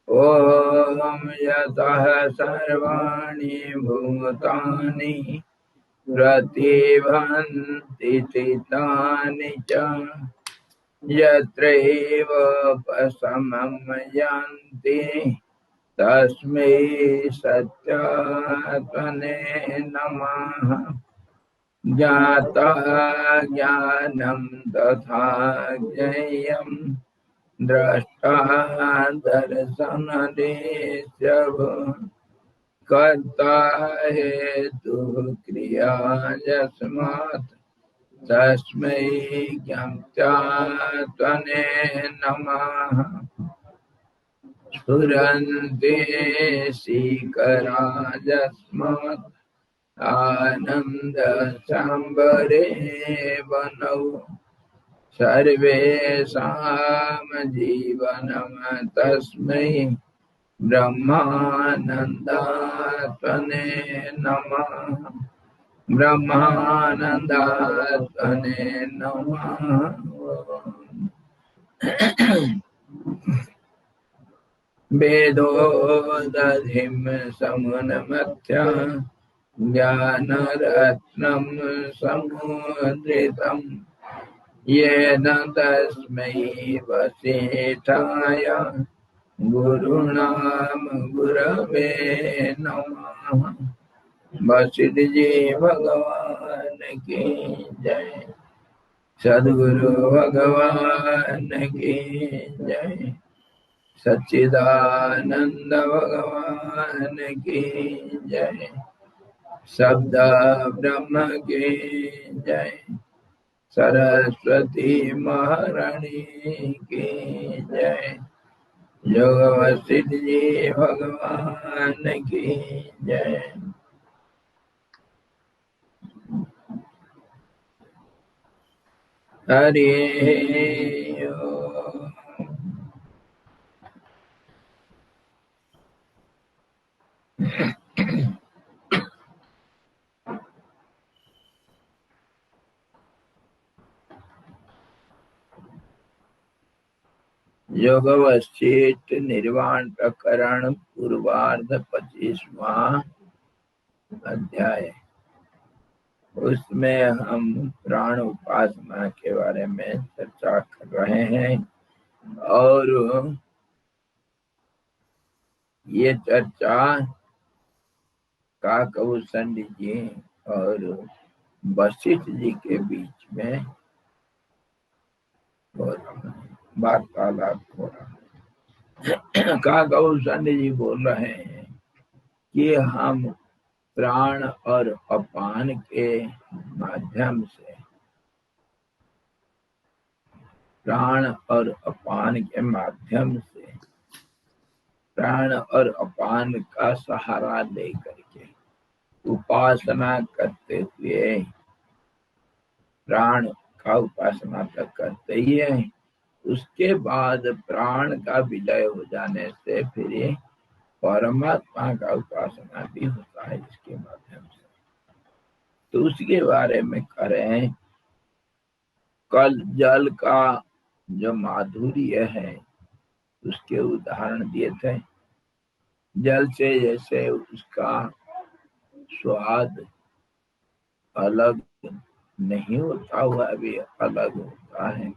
ओम यतः सर्वाणि भूतानि प्रतिभान्ति चित्तानि च यत्रैव उपशमं यान्ति तस्मै सत्यात्मने नमः। ज्ञातः ज्ञानं तथा ज्ञेयम् द्रष्टा दर्शनदेशः कर्ता हेतुः क्रिया यस्मात् तस्मै ज्ञात्वात्मने नमः। स्फुरन्ति शिखरा यस्मात् आनन्दसाम्बरे वनौ सर्वेषां जीवनं तस्मै ब्रह्मानन्दात्मने नमः। ब्रह्मानन्दात्मने नमः। वेदोदधिं समुन्मथ्य ज्ञानरत्नं समुद्रितम् येन तस्मै वसिष्ठाय गुरुणाम गुरवे नमः। वशिष्ठ जी भगवान की जय। सद्गुरु भगवान की जय। सच्चिदानंद भगवान की जय। शब्द ब्रह्म की जय। सरस्वती महारानी की जय। योग वशिष्ठ जी भगवान की जय। हरि ओम। योग वशिष्ठ निर्वाण प्रकरण पूर्वार्ध 25वां अध्याय। उसमें हम प्राण उपासना के बारे में चर्चा कर रहे हैं और ये चर्चा काकभूषण जी और वशिष्ठ जी के बीच में वार्तालाप हो रहा है। काकभूषण जी बोल रहे हैं कि हम प्राण और अपान के माध्यम से प्राण और अपान का सहारा लेकर के उपासना करते हुए प्राण का उपासना तक करते ही है। उसके बाद प्राण का विलय हो जाने से फिर परमात्मा का उपासना भी होता है इसके माध्यम से। तो उसके बारे में करें, कल जल का जो माधुर्य है उसके उदाहरण दिए थे। जल से जैसे उसका स्वाद अलग नहीं होता हुआ भी अलग होता है,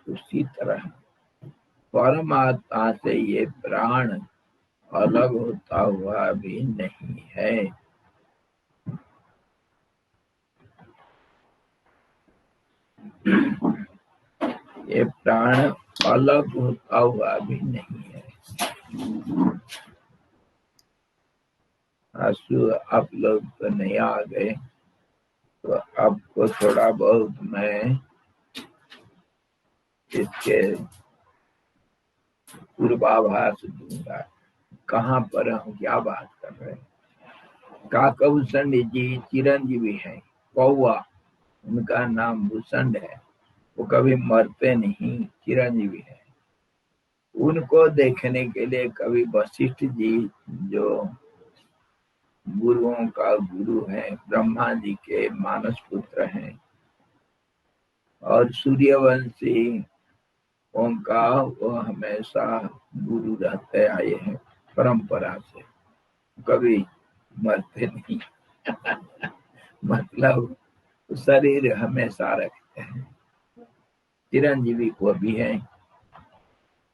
उसी तरह परमात्मा से ये प्राण अलग होता हुआ भी नहीं है। ये प्राण अलग होता हुआ भी नहीं है। आंसू आप लोग तो नहीं आ गए, तो आपको थोड़ा बहुत मैं इसके पूर्वाभास दूंगा। कहाँ पर हम क्या बात कर रहे हैं। काकभूषण जी चिरंजीवी है। कौवा उनका नाम भूषण है। वो कभी मरते नहीं, चिरंजीवी है। उनको देखने के लिए कभी वशिष्ठ जी जो गुरुओं का गुरु है, ब्रह्मा जी के मानस पुत्र हैं, और सूर्यवंशी का वो हमेशा गुरु रहते आए हैं परंपरा से, कभी मरते नहीं। मतलब शरीर हमेशा रखते हैं। चिरंजीवी को भी है,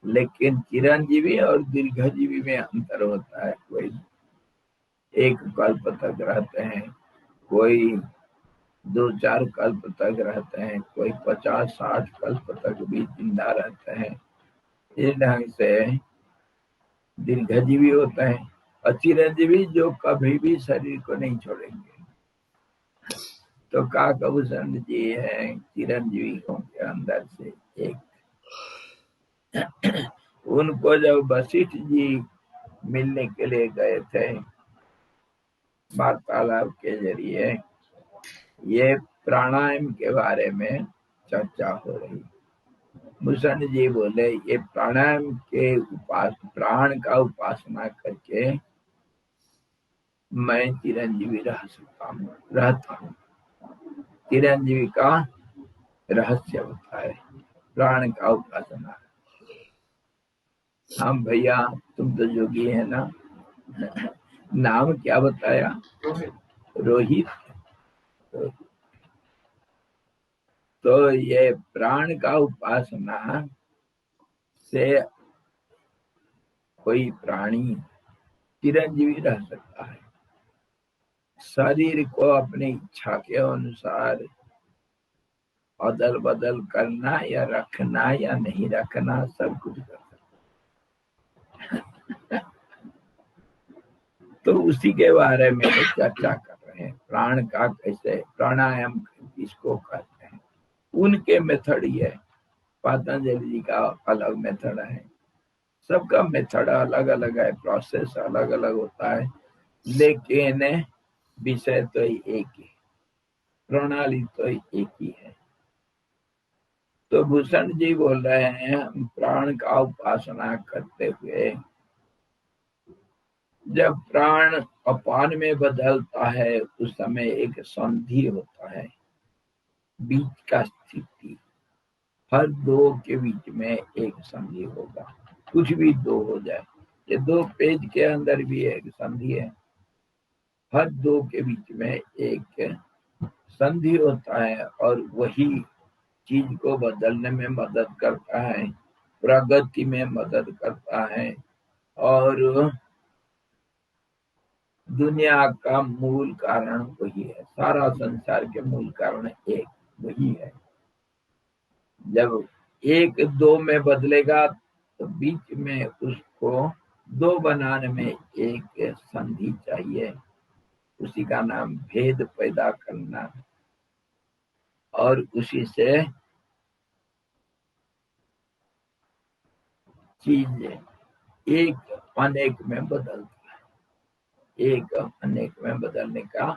लेकिन चिरंजीवी और दीर्घजीवी में अंतर होता है। कोई एक कल्प तक रहते हैं, कोई 2-4 कल्प तक रहते हैं, कोई 50-60 कल्प तक भी जिंदा रहते हैं। इस ढंग से दीर्घजीवी होते हैं। और चिरंजीवी जो कभी भी शरीर को नहीं छोड़ेंगे। तो काकभूषण जी है चिरंजीवियों के अंदर से एक। उनको जब वशिष्ठ जी मिलने के लिए गए थे, वार्तालाप के जरिए ये प्राणायाम के बारे में चर्चा हो रही। भूषण जी बोले ये प्राणायाम के प्राण का उपासना करके मैं चिरंजीवी रह सकता हूँ, रहता हूँ। चिरंजीवी का रहस्य होता है प्राण का उपासना। हम भैया तुम तो योगी है ना। नाम क्या बताया? रोहित। तो ये प्राण का उपासना से कोई प्राणी चिरंजीवी रह सकता है। शरीर को अपनी इच्छा के अनुसार अदल बदल करना या रखना या नहीं रखना, सब कुछ कर सकता। तो उसी के बारे में चर्चा कर रहे हैं। प्राण का कैसे प्राणायाम किसको कहते हैं, उनके मेथड ये। पतंजलि जी का अलग मेथड है, सबका मेथड अलग अलग है, प्रोसेस अलग अलग होता है, लेकिन विषय तो एक ही, प्रणाली तो एक ही है। तो भूषण जी बोल रहे हैं हम प्राण का उपासना करते हुए जब प्राण अपान में बदलता है उस समय एक संधि होता है, बीच का स्थिति। हर दो के बीच में एक संधि होगा, कुछ भी दो हो जाए। ये 2 पेज के अंदर भी एक संधि है। हर दो के बीच में एक संधि होता है और वही चीज को बदलने में मदद करता है, प्रगति में मदद करता है। और दुनिया का मूल कारण वही है, सारा संसार के मूल कारण एक वही है। जब 1-2 में बदलेगा तो बीच में उसको 2 बनाने में एक संधि चाहिए, उसी का नाम भेद पैदा करना। और उसी से चीज एक अनेक में बदलता है। एक अनेक में बदलने का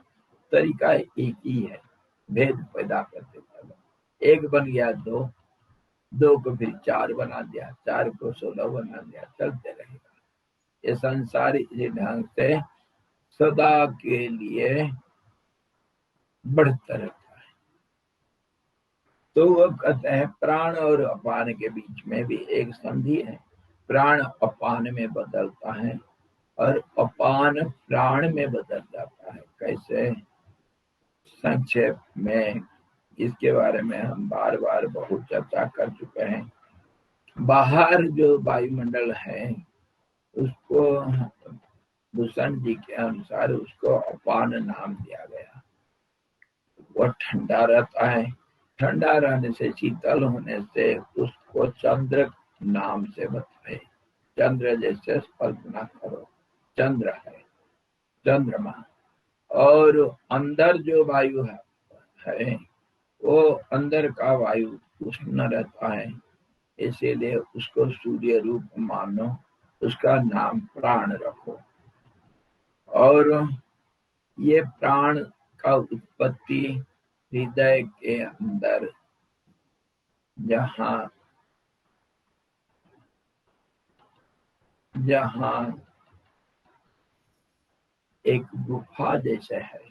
तरीका एक ही है, भेद पैदा करते पैदा। 1 बन गया 2, 2 को फिर 4 बना दिया, 4 को 16 बना दिया, चलते रहेगा। ये संसार इसी ढंग से सदा के लिए बढ़ता रहता है। तो वो कहते हैं प्राण और अपान के बीच में भी एक संधि है। प्राण अपान में बदलता है और अपान प्राण में बदल जाता है। कैसे? संक्षेप में इसके बारे में हम बार बार बहुत चर्चा कर चुके हैं। बाहर जो वायुमंडल है उसको भूषण जी के अनुसार उसको अपान नाम दिया गया। वो ठंडा रहता है, ठंडा रहने से, शीतल होने से उसको चंद्र नाम से बताए। चंद्र जैसे कल्पना करो, चंद्र है, चंद्रमा। और अंदर जो वायु है वो अंदर का वायु उष्ण रहता है, इसीलिए उसको सूर्य रूप मानो, उसका नाम प्राण रखो। और ये प्राण का उत्पत्ति हृदय के अंदर, जहाँ जहाँ एक गुफा जैसे है,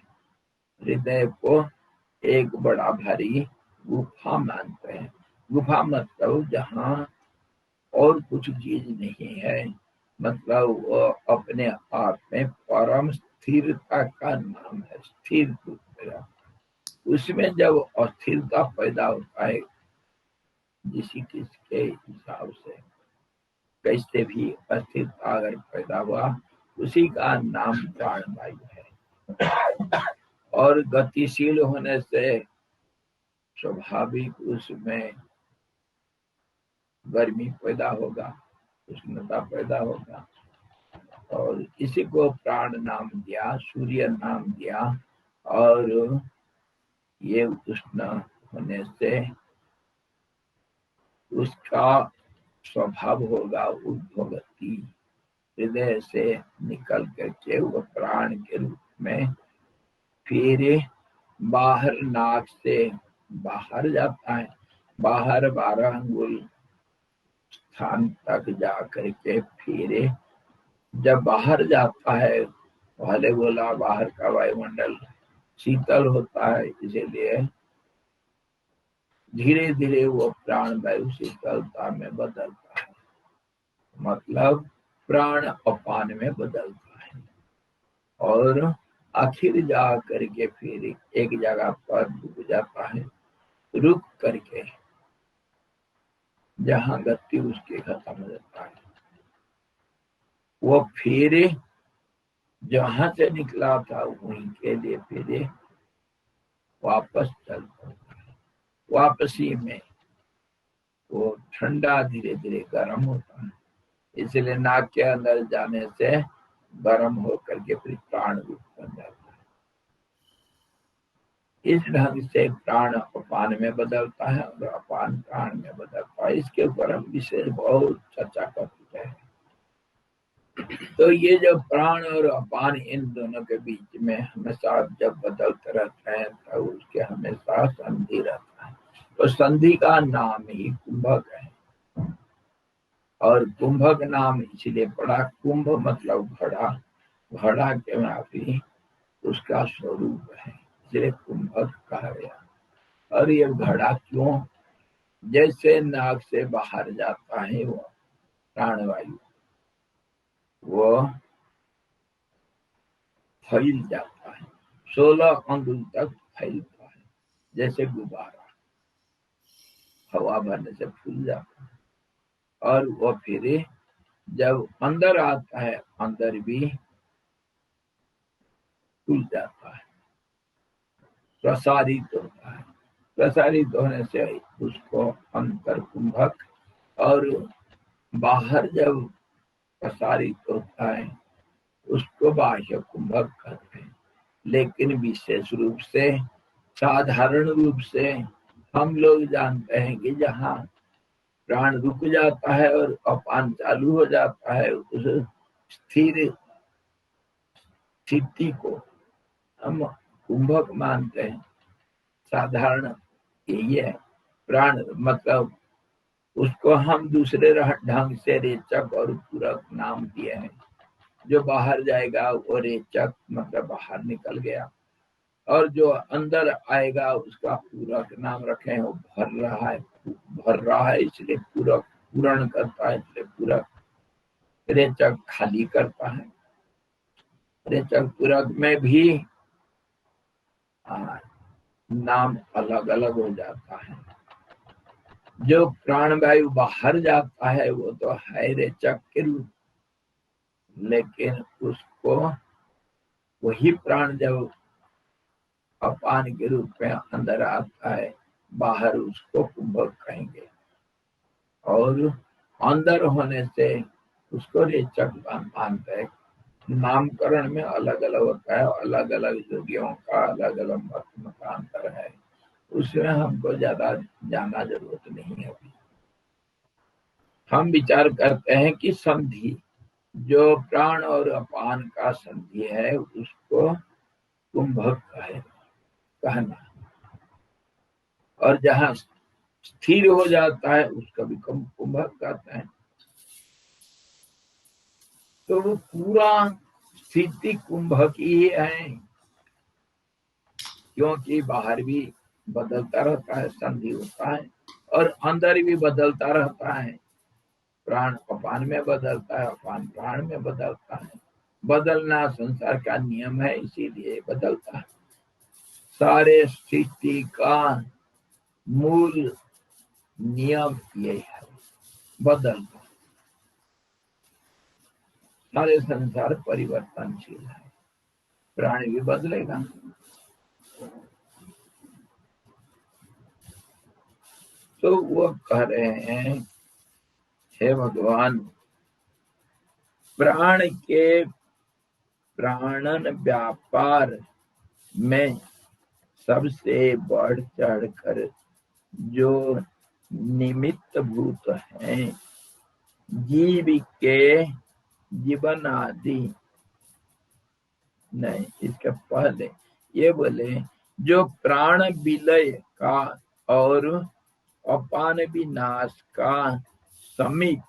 हृदय को एक बड़ा भारी गुफा मानते हैं। गुफा मतलब जहाँ और कुछ चीज नहीं है, मतलब वो अपने आप में परम स्थिरता का नाम है, स्थिर रूप में। उसमें जब अस्थिरता पैदा होता है किसी किसके हिसाब से, कैसे भी अस्थिरता अगर पैदा हुआ, उसी का नाम प्राणवायु है। और गतिशील होने से स्वाभाविक उसमें गर्मी पैदा होगा, उष्णता पैदा होगा, और इसी को प्राण नाम दिया, सूर्य नाम दिया। और ये उष्ण होने से उसका स्वभाव होगा उद्भवती, हृदय से निकल करके वो प्राण के रूप में फिर बाहर नाक से बाहर जाता है, बाहर 12 अंगुल स्थान तक जा करके फिर जब बाहर जाता है, पहले बोला बाहर का वायुमंडल शीतल होता है, इसीलिए धीरे धीरे वो प्राण वायु शीतलता में बदलता है, मतलब प्राण अपान में बदलता है। और आखिर जा करके फिर एक जगह पर रुक जाता है, रुक करके जहां गति उसकी खत्म हो जाता है, वो फिर जहां से निकला था वहीं के लिए फिर वापस चल पड़ता है। वापसी में वो ठंडा धीरे धीरे गर्म होता है, इसलिए नाक के अंदर जाने से गर्म होकर के फिर प्राण रूप बन जाता है। इस ढंग से प्राण अपान में बदलता है और अपान प्राण में बदलता है। इसके ऊपर हम विशेष बहुत चर्चा कर चुके हैं। तो ये जो प्राण और अपान, इन दोनों के बीच में हमेशा जब बदलते रहते हैं तो उसके हमेशा संधि रहता है। तो संधि का नाम ही कुंभक है, और कुंभक नाम इसलिए पड़ा, कुंभ मतलब घड़ा, घड़ा के माफी उसका स्वरूप है, इसलिए कुंभक कहा गया। और ये घड़ा क्यों? जैसे नाक से बाहर जाता है वो प्राणवायु, वो फैल जाता है, 16 अंगुल तक फैलता है, जैसे गुब्बारा हवा भरने से फूल जाता है। और वो फिर जब अंदर आता है, अंदर भी फूल जाता है, प्रसारित होता है। प्रसारित होने से उसको अंतर कुंभक, और बाहर जब प्रसारित होता है उसको बाह्य कुंभक कहते हैं। लेकिन विशेष रूप से, साधारण रूप से हम लोग जानते हैं कि जहाँ प्राण रुक जाता है और अपान चालू हो जाता है, उस स्थिर स्थिति को हम कुंभक मानते हैं। साधारण यही है। प्राण मतलब उसको हम दूसरे ढंग से रेचक और पूरक नाम दिए हैं। जो बाहर जाएगा वो रेचक मतलब बाहर निकल गया, और जो अंदर आएगा उसका पूरक नाम रखे हैं, वो भर रहा है इसलिए पूरक, पूर्ण करता है इसलिए पूरक। रेचक खाली करता है। रेचक पूरक में भी नाम अलग अलग हो जाता है। जो प्राणवायु बाहर जाता है वो तो है रेचक के रूप, लेकिन उसको वही प्राण जब अपान के रूप में अंदर आता है, बाहर उसको कुंभक कहेंगे। और अंदर होने से उसको रेचक मानते हैं। नामकरण में अलग अलग होता है, अलग अलग योगियों का अलग अलग मतांतर है, उसमें हमको ज्यादा जानना जरूरत नहीं है। अभी हम विचार करते हैं कि संधि, जो प्राण और अपान का संधि है उसको कुंभक कहना, और जहाँ स्थिर हो जाता है उसका भी कुंभक कहते हैं। तो वो पूरा स्थिति कुंभक ही है, क्योंकि बाहर भी बदलता रहता है, संधि होता है, और अंदर भी बदलता रहता है। प्राण अपान में बदलता है, अपान प्राण में बदलता है। बदलना संसार का नियम है, इसीलिए बदलता है। सारे सृष्टि का मूल नियम ये है, बदलना। सारे संसार परिवर्तनशील है, प्राणी भी बदलेगा। तो वो कह रहे हैं, हे भगवान, प्राण के प्राणन व्यापार में सबसे बढ़ चढ़ कर जो निमित्त भूत हैं, जीव के जीवन आदि, नहीं, इसके पहले ये बोले जो प्राण विलय का और अपान विनाश का समीप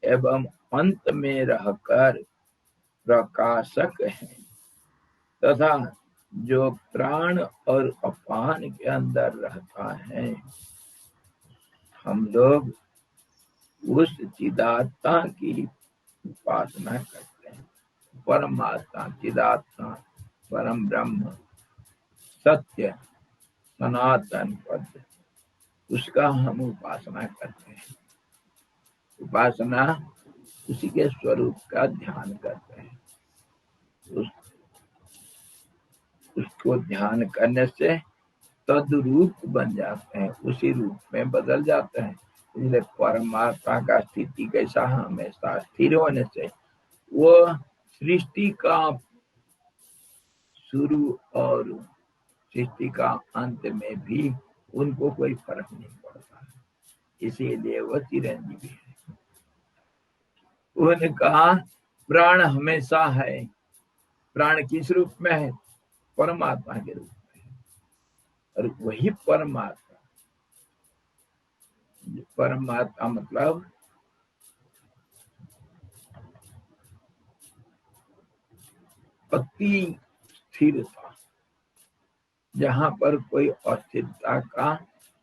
एवं अंत में रहकर प्रकाशक है, तथा जो प्राण और अपान के अंदर रहता है। हम लोग उस चिदात्मा की उपासना करते हैं। परमात्मा, चिदात्मा, परम ब्रह्म, सत्य, सनातन पद, उसका हम उपासना करते हैं। उपासना उसी के स्वरूप का ध्यान करते हैं। उसको ध्यान करने से तद्रूप बन जाते हैं, उसी रूप में बदल जाते हैं। इसलिए परमात्मा का स्थिति कैसा, हमेशा स्थिर होने से वो सृष्टि का शुरू और सृष्टि का अंत में भी उनको कोई फर्क नहीं पड़ता है, इसीलिए वो चिरंजीवी है। उन्होंने कहा प्राण हमेशा है। प्राण किस रूप में है? परमात्मा के रूप में है। और वही परमात्मा, परमात्मा मतलब अति स्थिरता, जहां पर कोई अस्थिरता का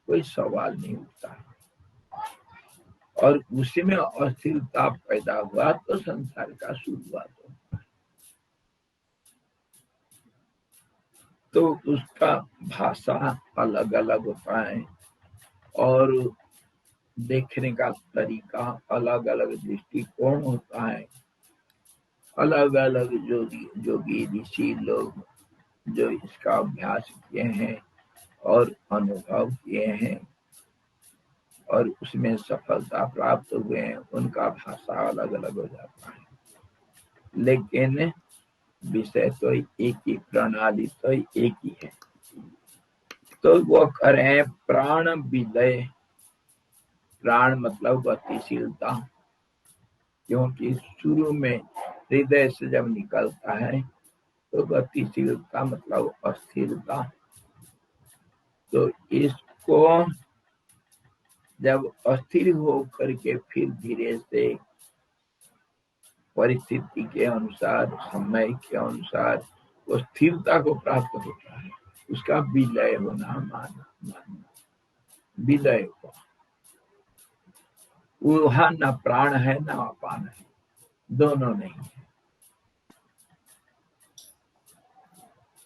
कोई सवाल नहीं उठता है। और उसी में अस्थिरता पैदा हुआ तो संसार का शुरुआत हो। तो उसका भाषा अलग अलग होता है और देखने का तरीका अलग अलग, दृष्टिकोण होता है। अलग अलग जोगी ऋषि लोग जो इसका अभ्यास किए हैं और अनुभव किए हैं और उसमें सफलता प्राप्त हुए हैं, उनका भाषा अलग अलग हो जाता है, लेकिन विषय तो एक ही, प्रणाली तो एक ही है। तो वो करें प्राण विलय। प्राण मतलब गतिशीलता, क्योंकि शुरू में हृदय से जब निकलता है तो गतिशीलता मतलब अस्थिरता। तो इसको जब अस्थिर हो करके फिर धीरे से परिस्थिति के अनुसार, समय के अनुसार वो स्थिरता को प्राप्त होता है, उसका विलय होना मानना, विलय हुआ। वहां न प्राण है न अपान है, दोनों नहीं है।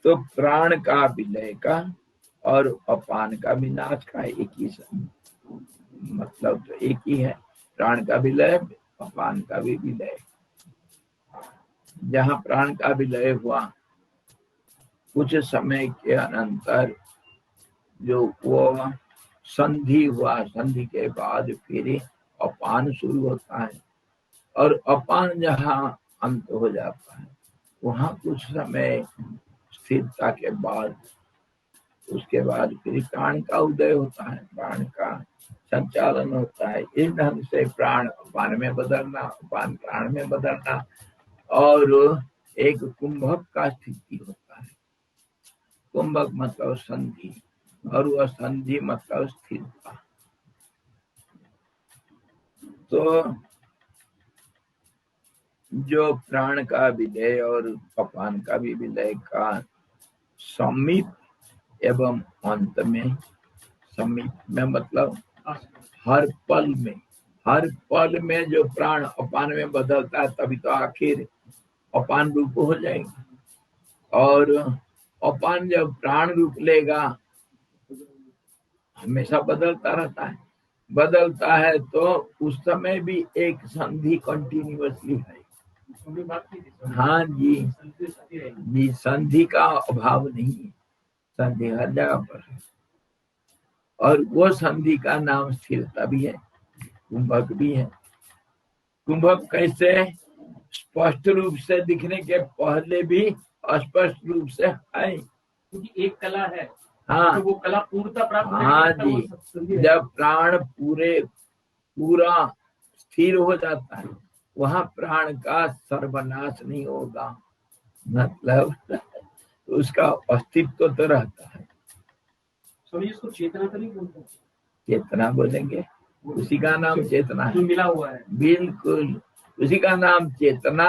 तो प्राण का विलय का और अपान का विनाश का एक ही मतलब तो एक ही है। प्राण का विलय, अपान का भी विलय। जहां प्राण का विलय हुआ कुछ समय के अनंतर जो वो संधि हुआ, संधि के बाद फिर अपान शुरू होता है और अपान जहां अंत हो जाता है वहां कुछ समय स्थिरता के बाद उसके बाद फिर प्राण का उदय होता है, प्राण का संचालन होता है। इस ढंग से प्राण अपान में बदलना, अपान प्राण में बदलना, और एक कुंभक का स्थिति होता है। कुंभक मतलब संधि, और वह संधि मतलब स्थिरता। तो जो प्राण का विलय और अपान का भी विलय का समीप एवं अंत में, समीप में मतलब हर पल में जो प्राण अपान में बदलता है, तभी तो आखिर अपान रूप हो जाएगा। और अपान जब प्राण रूप लेगा, हमेशा बदलता रहता है। बदलता है तो उस समय भी एक संधि कंटिन्यूअसली है। हाँ जी जी, संधि का अभाव नहीं है, संधि हर जगह पर है। और वो संधि का नाम स्थिरता भी है, कुंभक भी है। कुंभक कैसे? स्पष्ट रूप से दिखने के पहले भी अस्पष्ट रूप से है, क्योंकि एक कला है। हाँ तो वो कला पूर्णता प्राप्त हाँ जी, जब प्राण पूरा स्थिर हो जाता है, वहां प्राण का सर्वनाश नहीं होगा, मतलब उसका अस्तित्व तो रहता है। स्वामी इसको चेतना तो नहीं बोलते? चेतना बोलेंगे, उसी का नाम चेतना है, मिला हुआ है। बिल्कुल उसी का नाम चेतना।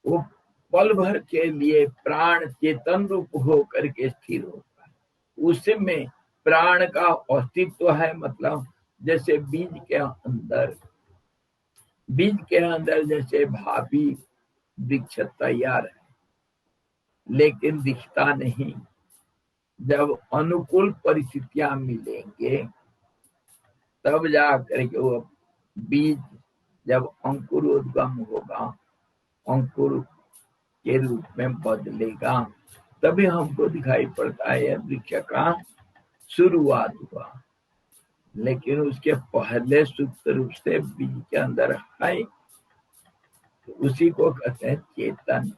वो पल भर के लिए प्राण चेतन रूप हो करके स्थिर होता है, उसमें प्राण का अस्तित्व है। मतलब जैसे बीज के अंदर जैसे भावी वृक्ष तैयार है, लेकिन दिखता नहीं। जब अनुकूल परिस्थितियां मिलेंगे, तब जा करके वो बीज जब अंकुरोद्गम होगा, अंकुर के रूप में बदलेगा, तभी हमको दिखाई पड़ता है वृक्ष का शुरुआत हुआ। लेकिन उसके पहले सुप्त रूप से बीज के अंदर है, तो उसी को कहते हैं चेतन,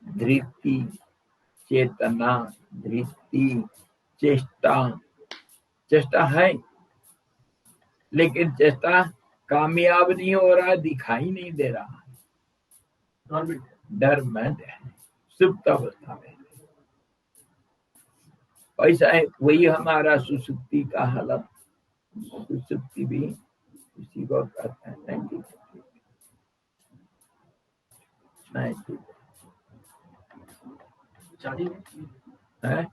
धृति, चेतना, धृति, चेष्टा है, लेकिन चेष्टा कामयाब नहीं हो रहा, दिखाई नहीं दे रहा, डर में है, सुप्त अवस्था में। ऐसा है, वही हमारा सुसुप्ति का हालत। सुसुप्ति भी उसी को कहते हैं। है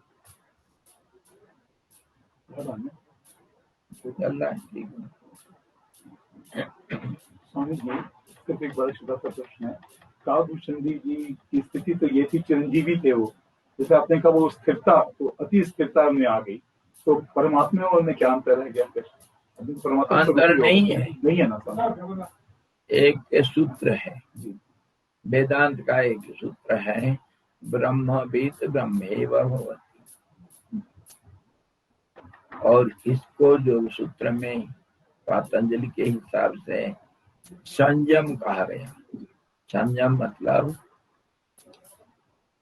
स्वामी जी, सिर्फ एक बड़ा छोटा सा प्रश्न है। कालभूषण जी की स्थिति तो ये थी, चिरंजीवी थे वो, जैसे आपने कहा वो स्थिरता, तो अति स्थिरता में आ गई, तो परमात्मा और में क्या अंतर है? क्या फिर परमात्मा अंतर नहीं है ना स्वामी? एक सूत्र है, वेदांत का एक सूत्र है, ब्रह्मविद ब्रह्मेव भवति। और इसको जो सूत्र में पतंजलि के हिसाब से संयम कहा गया। संयम मतलब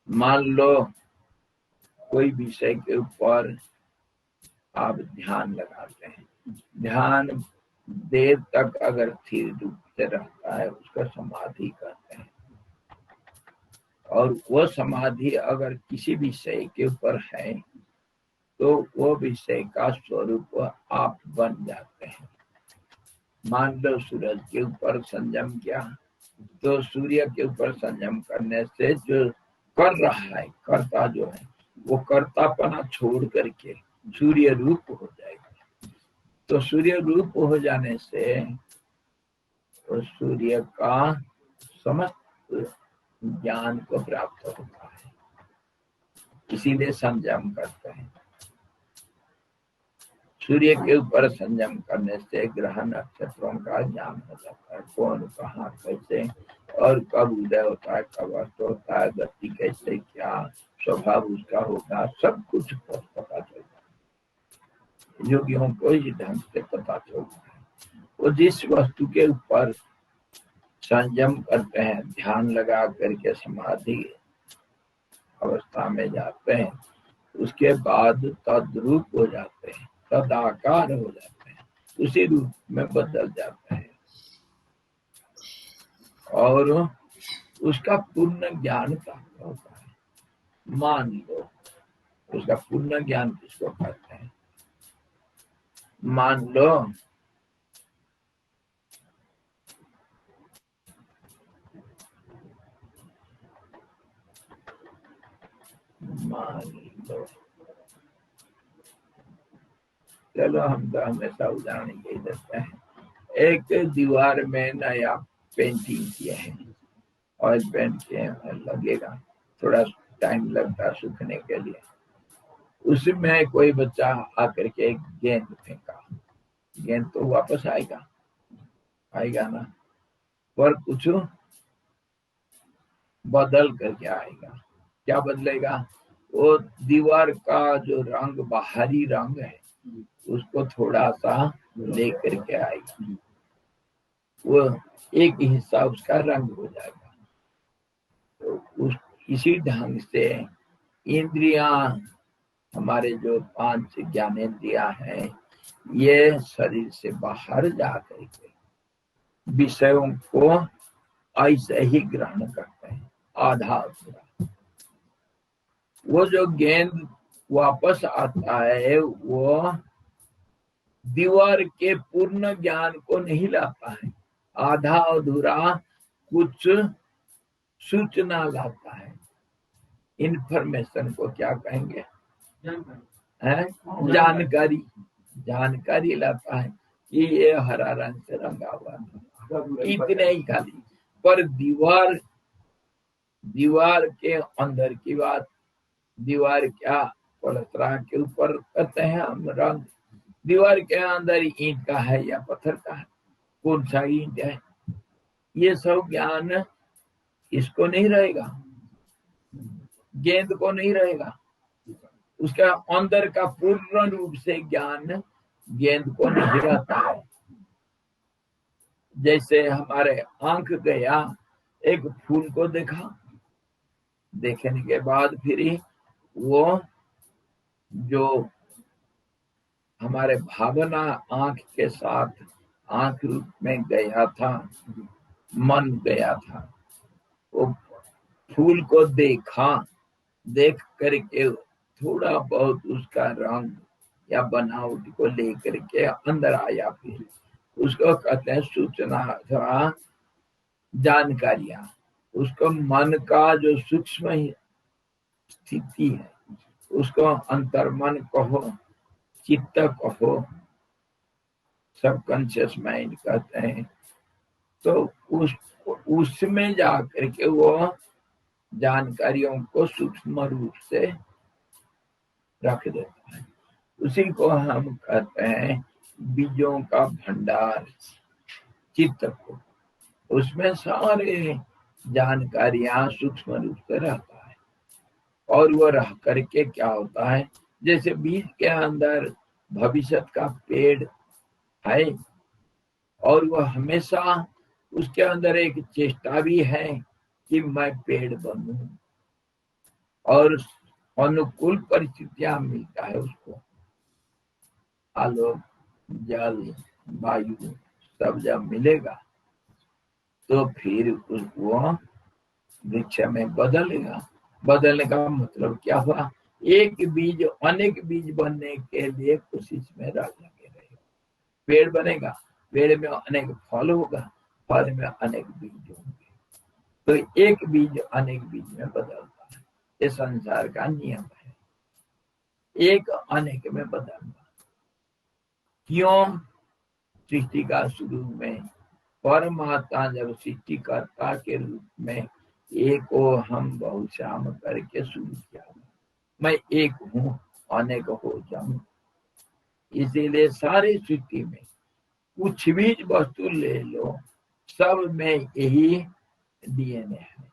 मान लो कोई विषय के ऊपर आप ध्यान लगाते हैं, ध्यान देर तक अगर स्थिर रूप से रहता है, उसका समाधि कहते हैं। और वो समाधि अगर किसी विषय के ऊपर है, तो वो विषय का स्वरूप आप बन जाते हैं। मान लो सूरज के ऊपर संयम किया, तो सूर्य के ऊपर संयम करने से जो कर रहा है, कर्ता जो है, वो कर्तापना छोड़ करके सूर्य रूप हो जाएगा। तो सूर्य रूप हो जाने से तो सूर्य का समस्त ज्ञान को प्राप्त होता है, इसीलिए संयम करते हैं। सूर्य के ऊपर संयम करने से ग्रह नक्षत्रों का ज्ञान हो जाता है, कौन कहाँ कैसे और कब उदय होता है, कब अस्त होता है, गति कैसे, क्या स्वभाव उसका होगा, सब कुछ पता चलता है। योगियों को इस ढंग से पता चलता है। वो जिस वस्तु के ऊपर संयम करते हैं, ध्यान लगा करके समाधि अवस्था में जाते हैं, उसके बाद तद्रूप हो जाते हैं, तदाकार हो जाते हैं, उसी रूप में बदल जाते हैं। और उसका पूर्ण ज्ञान प्राप्त होता है। मान लो उसका पूर्ण ज्ञान किसको कहते हैं? मान लो चलो हम तो हमेशा उदाहरण यही देते हैं। एक दीवार में नया पेंटिंग किए हैं, ऑयल पेंट किए हैं, लगेगा, थोड़ा टाइम लगता है सूखने के लिए। उसमें कोई बच्चा आकर के एक गेंद फेंका, गेंद तो वापस आएगा, आएगा ना, पर कुछ बदल करके आएगा। क्या बदलेगा? वो दीवार का जो रंग, बाहरी रंग है, उसको थोड़ा सा लेकर के आएगा, वो एक हिस्सा उसका रंग हो जाएगा। तो इसी ढंग से इंद्रियां, हमारे जो 5 ज्ञानेंद्रियां हैं, ये शरीर से बाहर जा करके विषयों को ऐसे ही ग्रहण करते हैं, आधा अधूरा। वो जो गेंद वापस आता है, वो दीवार के पूर्ण ज्ञान को नहीं लाता है, आधा अधूरा कुछ सूचना लाता है। इंफॉर्मेशन को क्या कहेंगे? है जानकारी। जानकारी लाता है कि ये हरा रंग से रंगा हुआ था, इतने ही खाली। पर दीवार के अंदर की बात, दीवार क्या पलस्तरा के ऊपर करते हैं हम रंग, दीवार के अंदर ईंट का है या पत्थर का है, कौन सा ईंट है, ये सब ज्ञान इसको नहीं रहेगा, गेंद को नहीं रहेगा। उसका अंदर का पूर्ण रूप से ज्ञान गेंद को नहीं रहता है। जैसे हमारे आंख गया, एक फूल को देखा, देखने के बाद फिर वो जो हमारे भावना आंख के साथ आंख रूप में गया था, मन गया था, वो फूल को देखा, देख करके थोड़ा बहुत उसका रंग या बनावट को लेकर के अंदर आया, फिर उसको कहते हैं सूचना अथवा जानकारियां। उसको मन का जो सूक्ष्म स्थिति है, उसको अंतर्मन कहो, चित्त कहो, सबकॉन्शियस माइंड कहते हैं। तो उसमें जा करके वो जानकारियों को सूक्ष्म रूप से रख देता है। उसी को हम कहते हैं बीजों का भंडार, चित्त को। उसमें सारे जानकारियां सूक्ष्म रूप से रहता है, और वो रह करके क्या होता है, जैसे बीज के अंदर भविष्य का पेड़ है, और वह हमेशा उसके अंदर एक चेष्टा भी है कि मैं पेड़ बनूं, और अनुकूल परिस्थितियां मिलता है उसको, आलोक, जल, वायु सब जब मिलेगा तो फिर वो वृक्ष में बदलेगा। बदलने का मतलब क्या हुआ? एक बीज अनेक बीज बनने के लिए कोशिश में लगे रहेगा, पेड़ बनेगा, पेड़ में अनेक फल होगा, फल में अनेक बीज होंगे, तो एक बीज अनेक बीज में बदलता है। ये संसार का नियम है, एक अनेक में बदलना। क्यों? सृष्टि का शुरू में परमात्मा जब सृष्टिकर्ता के रूप में एक को हम बहुश्याम करके शुरू किया, मैं एक हूँ अनेक हो जाऊं। इसीलिए सारी सृष्टि में कुछ भी वस्तु ले लो, सब में यही डीएनए है।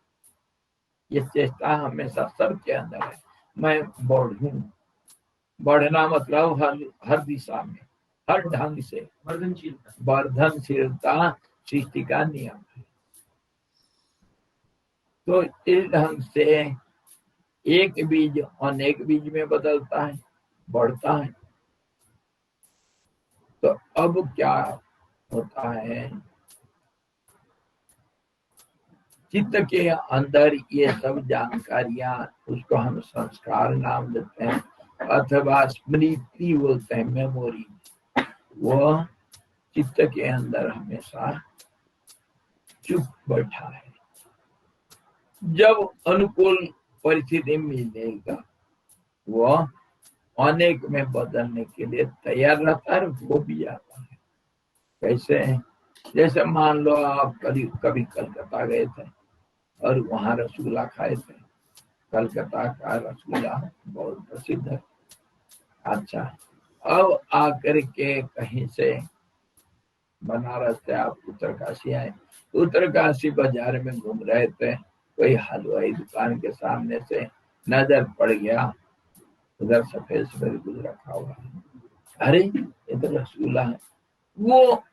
ये चेष्टा हमेशा सबके अंदर है, मैं बढ़ूं। बढ़ना मतलब हर दिशा में, हर ढंग से वर्धनशीलता सृष्टि का नियम है। तो इस ढंग से एक बीज अनेक बीज में बदलता है, बढ़ता है। तो अब क्या होता है, चित्त के अंदर ये सब जानकारियां, उसको हम संस्कार नाम देते हैं, अथवा स्मृति बोलते हैं, मेमोरी, वो चित्त के अंदर हमेशा चुप बैठा है। जब अनुकूल परिस्थिति मिलेगा, वो अनेक में बदलने के लिए तैयार रहता है, वो भी जाता है। कैसे? जैसे मान लो आप कभी कलकत्ता गए थे और वहां रसगुल्ला खाए थे। कलकत्ता का रसगुल्ला बहुत प्रसिद्ध है। अच्छा, अब आकर के कहीं से बनारस से आप उत्तरकाशी आए, उत्तरकाशी बाजार में घूम रहे थे, कोई हलवाई दुकान के सामने से नजर पड़ गया, उधर सफेद सफेद कुछ रखा हुआ है, अरे ये तो रसगुल्ला है। वो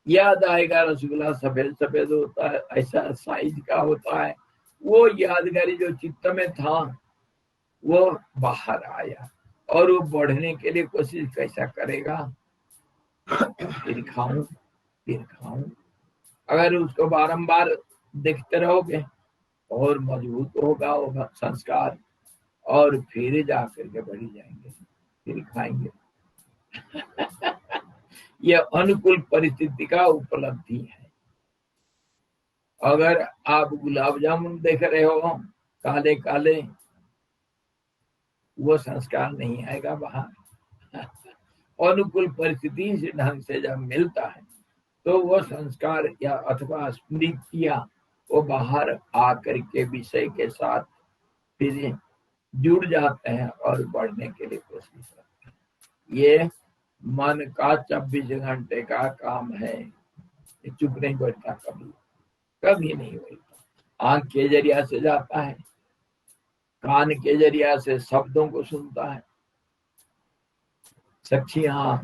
याद आएगा, रसगुल्ला सफेद सफेद होता है, ऐसा साइज का होता है। वो यादगारी जो चित्त में था वो बाहर आया और वो बढ़ने के लिए कोशिश कैसा करेगा, फिर खाऊं फिर खाऊं। अगर उसको बारंबार देखते रहोगे और मजबूत होगा वो संस्कार, और फिर जाकर के बढ़ी जाएंगे, फिर खाएंगे। ये अनुकूल परिस्थिति का उपलब्धि है। अगर आप गुलाब जामुन देख रहे हो काले काले, वो संस्कार नहीं आएगा बाहर। अनुकूल परिस्थिति इस ढंग से जब मिलता है तो वो संस्कार या अथवा स्मृतियां वो बाहर आकर के विषय के साथ फिर जुड़ जाते हैं और बढ़ने के लिए कोशिश करते हैं। ये मन का 24 घंटे का काम है, ये चुप नहीं बैठता, कभी कभी नहीं बैठता। आंख के जरिया से जाता है, कान के जरिया से शब्दों को सुनता है। सखियां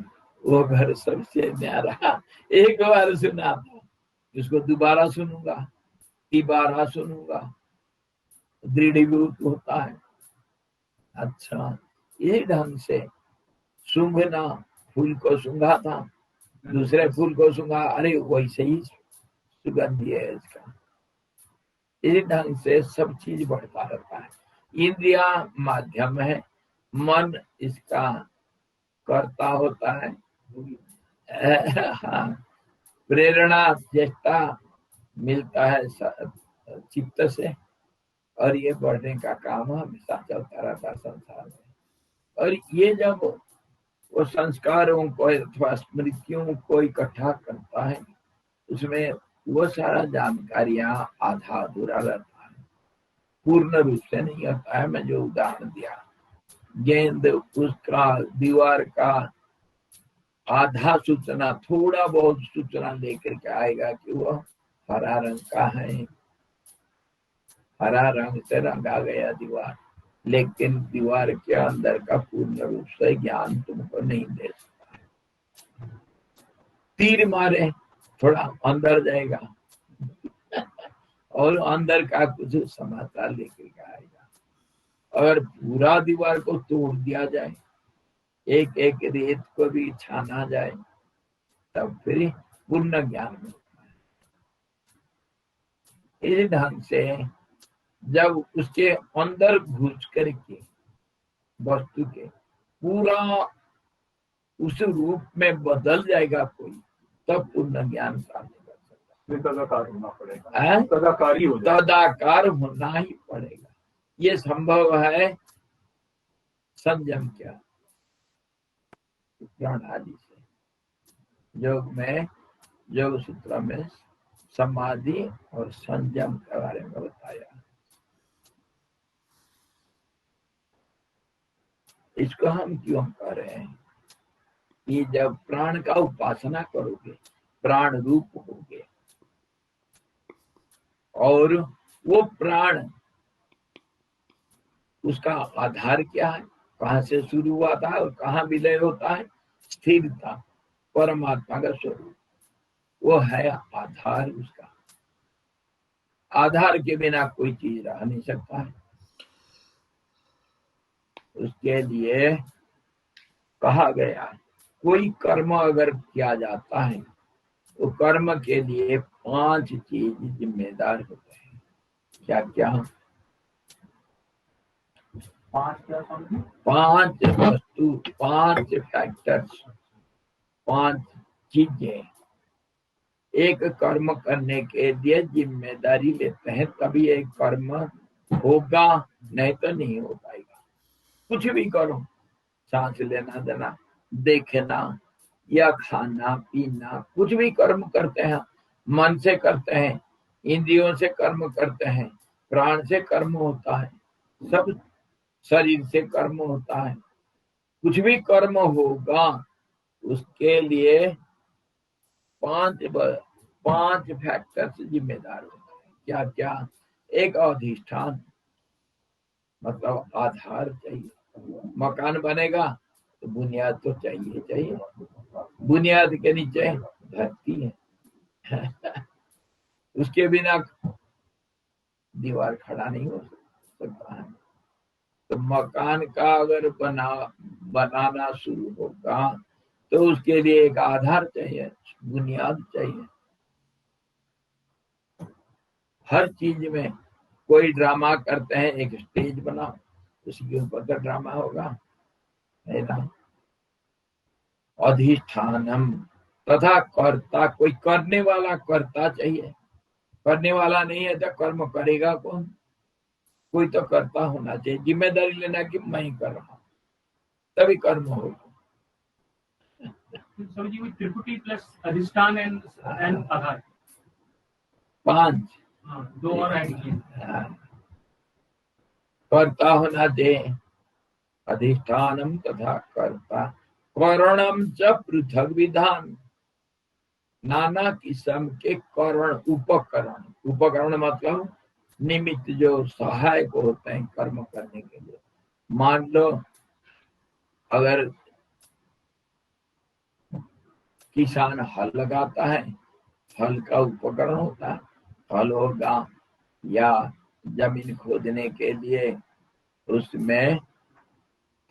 वो घर सबसे न्यारा, एक बार सुना था उसको दोबारा सुनूंगा, तिबारा सुनूंगा, दृढ़ीभूत होता है। अच्छा, ये ढंग से सूंघना, फूल को सूंघा था, दूसरे फूल को सूंघा, अरे वैसे ही सुगंधी है इसका। इस ढंग से सब चीज बढ़ता रहता है। इंद्रिया माध्यम है, मन इसका कर्ता होता है। प्रेरणा चेष्टा मिलता है चित्त से, और ये बढ़ने का काम हमेशा चलता रहता है संसार में। और ये जब वो संस्कारों को अथवा स्मृतियों को इकट्ठा करता है, उसमें वो सारा जानकारियां आधा अधूरा रहता है, पूर्ण रूप से नहीं होता है। मैं जो उदाहरण दिया, गेंद उसका दीवार का आधा सूचना, थोड़ा बहुत सूचना लेकर के आएगा कि वह हरा रंग का है, हरा रंग से रंगा गया दीवार, लेकिन दीवार के अंदर का पूर्ण रूप से ज्ञान तुमको नहीं दे सकता। तीर मारे, थोड़ा अंदर जाएगा और अंदर का कुछ समाचार लेकर के आएगा। अगर पूरा दीवार को तोड़ दिया जाए, एक एक रेत को भी छाना जाए, तब फिर पूर्ण ज्ञान मिलता है। इस ढंग से जब उसके अंदर घुस करके वस्तु के पूरा उस रूप में बदल जाएगा कोई, तब पूर्ण ज्ञान प्राप्त कर सकता है। तदाकार होना पड़ेगा, है? तदाकारी हो जाएगा। तदाकार होना ही पड़ेगा। ये संभव है संयम क्या प्रणाली से। योग में, योग सूत्र में समाधि और संयम के बारे में बताया। इसको हम क्यों कर रहे हैं कि जब प्राण का उपासना करोगे, प्राण रूप होगे, और वो प्राण, उसका आधार क्या है, कहाँ से शुरू हुआ था और कहाँ विलय होता है, स्थिरता, परमात्मा का स्वरूप, वो है आधार। उसका आधार के बिना कोई चीज रह नहीं सकता है। उसके लिए कहा गया है, कोई कर्म अगर किया जाता है तो कर्म के लिए 5 चीज जिम्मेदार होते हैं। क्या क्या? 5 वस्तु, 5 फैक्टर्स, 5 चीजें एक कर्म करने के लिए जिम्मेदारी लेते हैं, तभी एक कर्म होगा, नहीं तो नहीं हो पाएगा। कुछ भी करो, सांस लेना देना, देखना या खाना पीना, कुछ भी कर्म करते हैं मन से करते हैं, इंद्रियों से कर्म करते हैं, प्राण से कर्म होता है, सब शरीर से कर्म होता है। कुछ भी कर्म होगा उसके लिए पांच फैक्टर से जिम्मेदार होता है। क्या क्या? एक अधिष्ठान, मतलब आधार चाहिए। मकान बनेगा तो बुनियाद तो चाहिए। बुनियाद के नीचे धरती है उसके बिना दीवार खड़ा नहीं हो सकता है। तो मकान का अगर बनाना शुरू होगा तो उसके लिए एक आधार चाहिए, बुनियाद चाहिए। हर चीज में कोई ड्रामा करते हैं, एक स्टेज बनाओ, उसके ऊपर तो ड्रामा होगा, है ना। अधिष्ठानम तथा कर्ता, कोई करने वाला कर्ता चाहिए। करने वाला नहीं है तो कर्म करेगा कौन? कोई तो कर्ता होना चाहिए, जिम्मेदारी लेना कि मैं ही कर रहा हूं, तभी कर्म होगा। स्वामी जी, त्रिपुटी प्लस अधिष्ठान एंड आधार, 5। हाँ, 2 और ऐड किए। कर्ता होना चाहिए, अधिष्ठानम तथा कर्ता, करणम च पृथक विधान, नाना किस्म के करण, उपकरण मतलब निमित्त जो सहायक होते हैं कर्म करने के लिए। मान लो अगर किसान हल लगाता है, हल का उपकरण होता है, हल होगा, या जमीन खोदने के लिए उसमें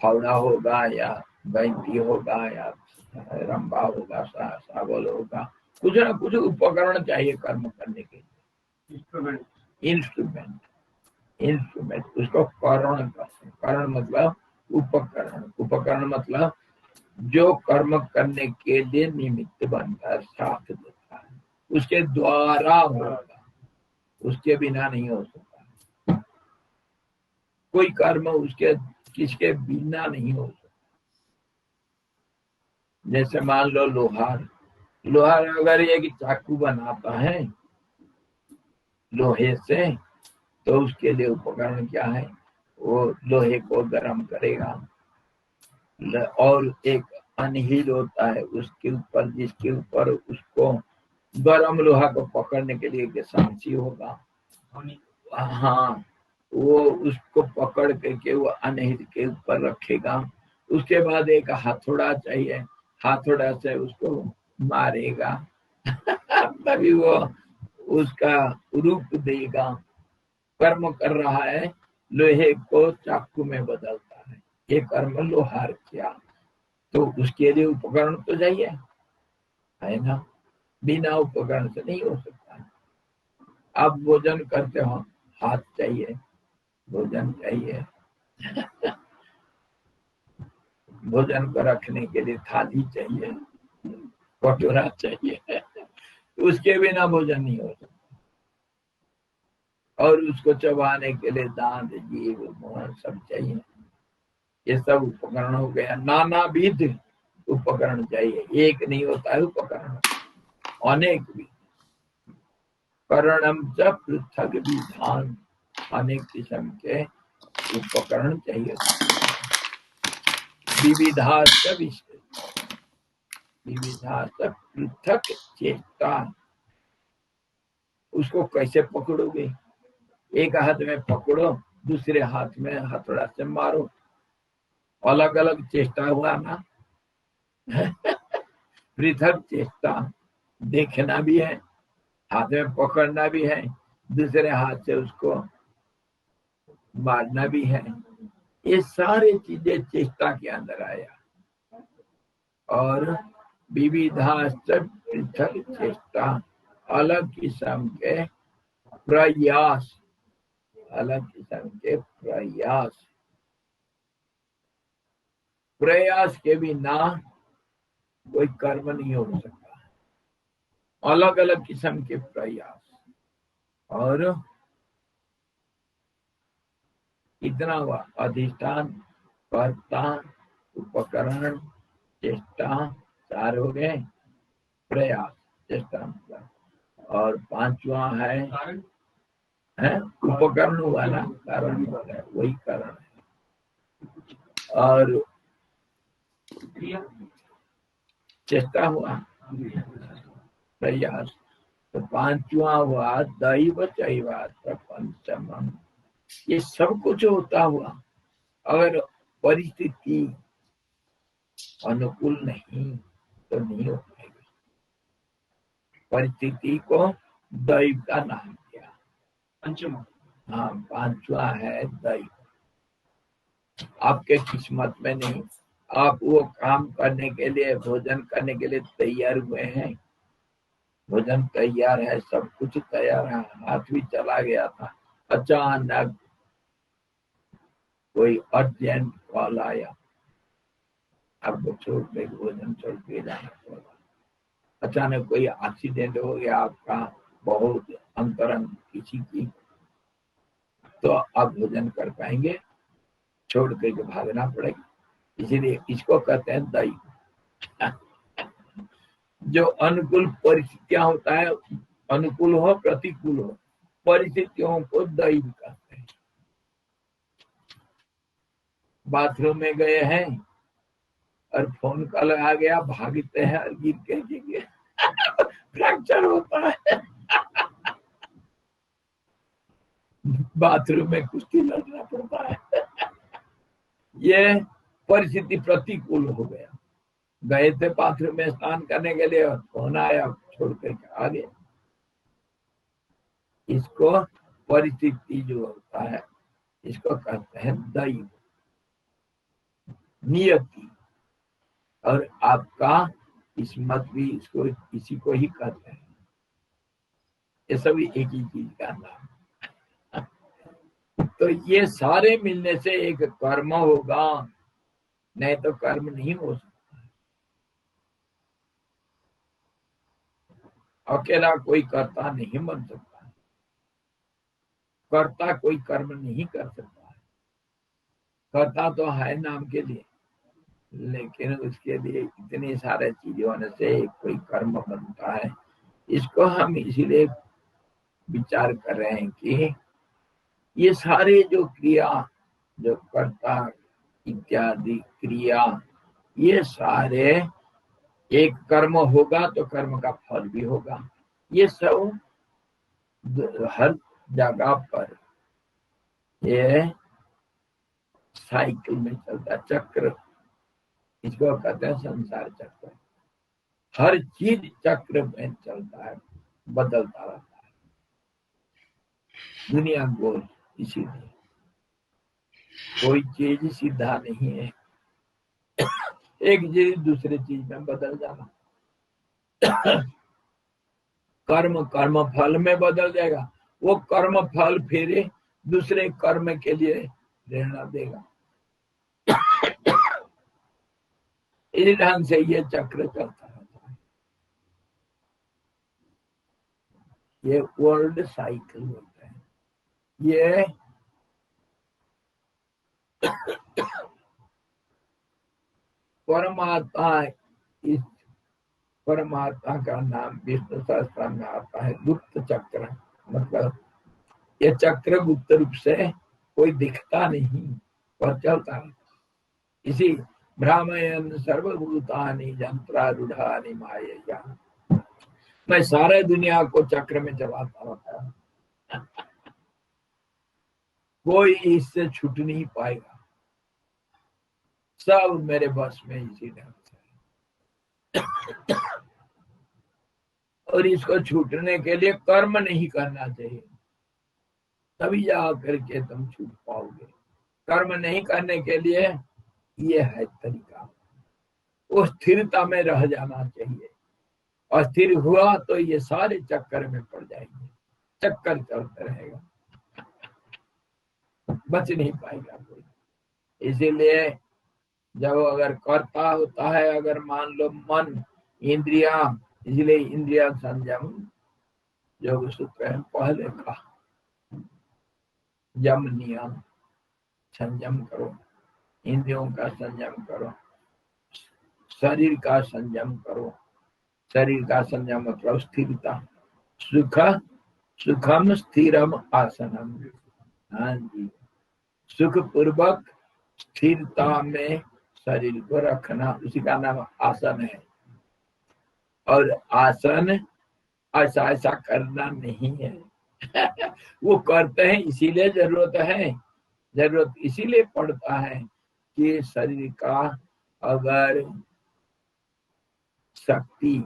फावड़ा होगा, या बैंती होगा, या रंबा होगा, सावल होगा, कुछ ना कुछ उपकरण चाहिए कर्म करने के लिए। इंस्ट्रूमेंट उसको करण कहते हैं। करण मतलब उपकरण मतलब जो कर्म करने के लिए निमित्त बनता है, साथ देता है, उसके द्वारा होगा, उसके बिना नहीं हो सकता। कोई कर्म उसके किसके बिना नहीं हो सकता। जैसे मान लो लोहार अगर एक चाकू बनाता है लोहे से, तो उसके लिए उपकरण क्या है? वो लोहे को गर्म करेगा, और एक अनहील होता है उसके ऊपर, जिसके ऊपर उसको गर्म लोहा को पकड़ने के लिए सांची होगा। हाँ, वो उसको पकड़ करके वो अनहील के ऊपर रखेगा। उसके बाद एक हथौड़ा चाहिए, हथौड़ा से उसको मारेगा तभी वो उसका रूप देगा। कर्म कर रहा है, लोहे को चाकू में बदलता है, ये कर्म लोहार किया। तो उसके लिए उपकरण तो चाहिए, है ना। बिना उपकरण से नहीं हो सकता। आप भोजन करते हो, हाथ चाहिए, भोजन चाहिए भोजन को रखने के लिए थाली चाहिए, कटोरा चाहिए उसके बिना भोजन नहीं हो सकता। और उसको चबाने के लिए दांत, जीभ, मुंह सब चाहिए। ये सब उपकरण हो गया। नानाविध उपकरण चाहिए, एक नहीं होता है उपकरण, अनेक भी। करणम च पृथक विधान, अनेक किस्म के उपकरण चाहिए। विविधा पृथक चेष्टा, उसको कैसे पकड़ोगे? एक हाथ में पकड़ो, दूसरे हाथ में हथौड़ा से मारो, अलग अलग चेष्टा हुआ ना पृथक चेष्टा, देखना भी है, हाथ में पकड़ना भी है, दूसरे हाथ से उसको मारना भी है। ये सारी चीजें चेष्टा के अंदर आया। और विविधा पृथक चेष्टा, अलग किस्म के प्रयास, अलग किस्म के प्रयास के बिना कोई कर्म नहीं हो सकता। अलग अलग किस्म के प्रयास। और इतना हुआ, अधिष्ठान, कर्ता, उपकरण, चेष्टा, 4 हो गए, प्रयास, चेष्टा मतलब, और 5वां है कारण, उपकरण हुआ ना, कारण हुआ है, वही कारण है। और क्रिया, चेष्टा हुआ, प्रयास, तो 5वां हुआ दैव चैवात्र पंचमम। ये सब कुछ होता हुआ अगर परिस्थिति अनुकूल नहीं तो नहीं हो पाएगी। परिस्थिति को दैव का नाम दिया। पंचम, हाँ, 5वां है दैव। आपके किस्मत में नहीं, आप वो काम करने के लिए, भोजन करने के लिए तैयार हुए हैं, भोजन तैयार है, सब कुछ तैयार है, हाथ भी चला गया था, अचानक कोई अर्जेंट कॉल आया, आपको छोड़ के भोजन छोड़ के जाना पड़ा। अचानक कोई एक्सीडेंट हो गया आपका, बहुत अंतरंग किसी की, तो आप भोजन कर पाएंगे? छोड़ करके भागना पड़ेगा। इसीलिए इसको कहते हैं दैव। जो अनुकूल परिस्थितियां होता है, अनुकूल हो प्रतिकूल हो, परिस्थितियों को दैव कहते हैं। बाथरूम में गए हैं और फोन कॉल आ गया, भागते हैं और गिर के फ्रैक्चर होता है। बाथरूम में कुश्ती लड़ना पड़ता है। ये परिस्थिति प्रतिकूल हो गया, गए थे बाथरूम में स्नान करने के लिए और फोन आया, छोड़ करके आ गए। इसको परिस्थिति जो होता है, इसको कहते हैं दैव, नियति। और आपका किस्मत भी इसको, इसी को ही कहते हैं। ये सभी एक ही चीज का नाम। तो ये सारे मिलने से एक कर्म होगा, नहीं तो कर्म नहीं हो सकता। अकेला कोई कर्ता नहीं बन सकता, कर्ता कोई कर्म नहीं कर सकता है। कर्ता तो है नाम के लिए, लेकिन उसके लिए इतनी सारे चीजें होने से कोई कर्म बनता है। इसको हम इसीलिए विचार कर रहे हैं कि ये सारे जो क्रिया, जो कर्ता इत्यादि क्रिया, ये सारे एक कर्म होगा तो कर्म का फल भी होगा। ये सब हर जगह पर ये साइकिल में चलता, चक्र, इसको कहते हैं संसार चक्र। हर चीज चक्र में चलता है, बदलता रहता है, दुनिया गोल। इसीलिए कोई चीज सीधा नहीं है, एक चीज दूसरे चीज में बदल जाना। कर्म कर्म फल में बदल जाएगा, वो कर्म फल फिर दूसरे कर्म के लिए प्रेरणा देगा। इस ढंग से ये चक्र चलता रहता है। ये वर्ल्ड साइकिल होता है। ये परमात्मा, इस परमात्मा का नाम विष्णु सहस्त्र में आता है गुप्त चक्र। मतलब ये चक्र गुप्त रूप से कोई दिखता नहीं पर चलता है। इसी भ्रामयन सर्वभूतानि यंत्रारूढ़ानि मायया, मैं सारे दुनिया को चक्र में चलाता रहता हूँ, कोई इससे छूट नहीं पाएगा, सब मेरे बस में इसी ढंग से। और इसको छूटने के लिए कर्म नहीं करना चाहिए, तभी जा करके तुम छूट पाओगे। कर्म नहीं करने के लिए ये है तरीका, वो स्थिरता में रह जाना चाहिए। और स्थिर हुआ तो ये सारे चक्कर में पड़ जाएंगे, चक्कर चलते रहेगा, बच नहीं पाएगा कोई। इसीलिए जब अगर कर्ता होता है, अगर मान लो मन, इंद्रिया, इसलिए इंद्रिया संयम योग सूत्र है पहले का, यम नियम, संयम करो, इंद्रियों का संयम करो, शरीर का संयम करो। शरीर का संयम मतलब स्थिरता। सुख सुखम स्थिरम आसनम। हाँ जी, सुख पूर्वक स्थिरता में शरीर को रखना, उसी का नाम आसन है। और आसन ऐसा ऐसा करना नहीं है। वो करते हैं इसीलिए जरूरत है, जरूरत इसीलिए पड़ता है कि शरीर का अगर शक्ति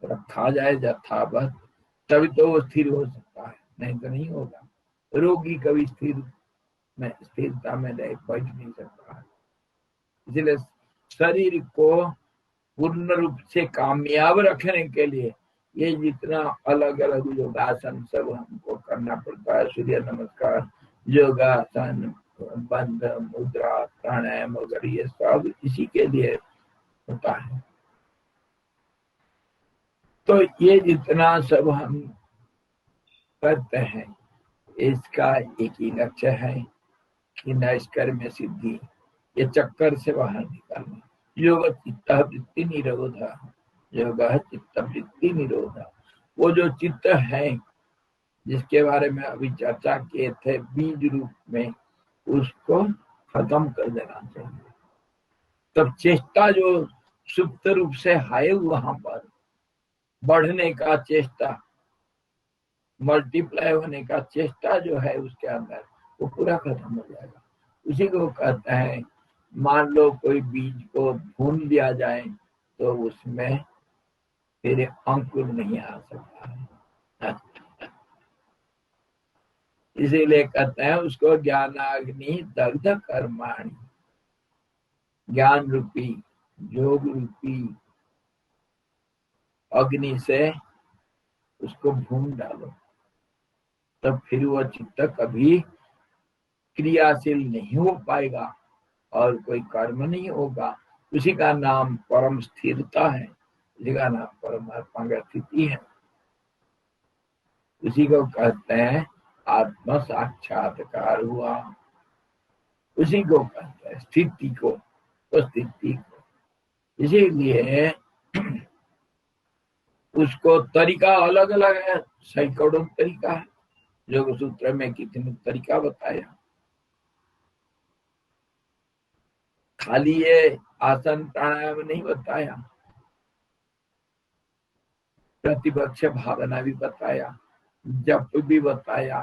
रखा जाए यथावत, तभी तो वो स्थिर हो सकता है, नहीं तो नहीं होगा। रोगी कभी स्थिरता में बैठ नहीं सकता है। इसलिए शरीर को पूर्ण रूप से कामयाब रखने के लिए ये जितना अलग अलग योगासन सब हमको करना पड़ता है, सूर्य नमस्कार, योगासन, बंध मुद्रा, प्राणायाम वगैरह, ये सब इसी के लिए होता है। तो ये जितना सब हम करते हैं, इसका एक ही लक्ष्य है कि नैष्कर्म्य सिद्धि, ये चक्कर से बाहर निकालना। योग चित्त वृत्ति निरोध, योग चित्त वृत्ति निरोध। वो जो चित्त है जिसके बारे में अभी चर्चा किए थे बीज रूप में, उसको खत्म कर देना चाहिए। तब चेष्टा जो सुप्त रूप से है वहां पर बढ़ने का चेष्टा, मल्टीप्लाई होने का चेष्टा जो है उसके अंदर, वो पूरा खत्म हो जाएगा। उसी को कहते हैं, मान लो कोई बीज को भून दिया जाए तो उसमें फिर अंकुर नहीं आ सकता है। इसीलिए कहते हैं उसको ज्ञानाग्नि दग्ध कर्माणि, ज्ञान रूपी योग रूपी अग्नि से उसको भून डालो, तब फिर वो चित्त कभी क्रियाशील नहीं हो पाएगा और कोई कर्म नहीं होगा। उसी का नाम परम स्थिरता है, उसी का नाम परमात्मा का स्थिति है। उसी को कहते हैं आत्म साक्षात्कार हुआ, उसी को कहते हैं स्थिति को, तो स्थिति को। इसीलिए उसको तरीका अलग अलग है, सैकड़ों तरीका है। योग सूत्र में कितने तरीका बताया। खाली ये आसन प्राणायाम नहीं बताया, प्रतिपक्ष भावना भी बताया, जप भी बताया,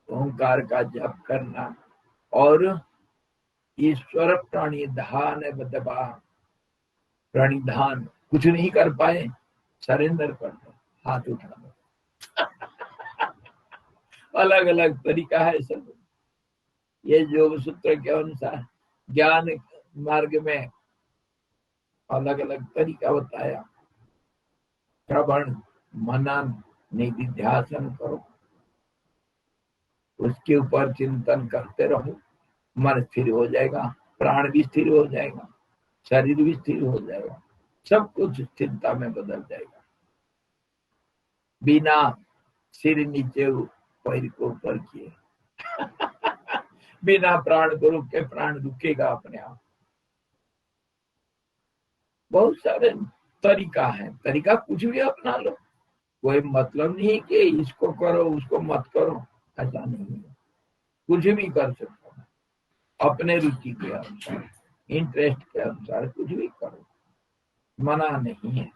ओंकार का जप करना, और ईश्वर प्रणिधान बदबा, प्रणिधान कुछ नहीं कर पाए, सरेंडर कर दो, हाथ उठा दो। अलग अलग तरीका है सब। ये योग सूत्र के अनुसार ज्ञान मार्ग में अलग अलग तरीका बताया। श्रवण, मनन, निधिध्यासन करो, उसके ऊपर चिंतन करते रहो, मन स्थिर हो जाएगा, प्राण भी स्थिर हो जाएगा, शरीर भी स्थिर हो जाएगा, सब कुछ स्थिरता में बदल जाएगा। बिना सिर नीचे पैर को ऊपर किए, बिना प्राण को रुके, प्राण रुकेगा अपने आप। बहुत सारे तरीका है, तरीका कुछ भी अपना लो, कोई मतलब नहीं कि इसको करो उसको मत करो, ऐसा नहीं है। कुछ भी कर सकते हो, अपने रुचि के अनुसार, इंटरेस्ट के अनुसार कुछ भी करो, मना नहीं है।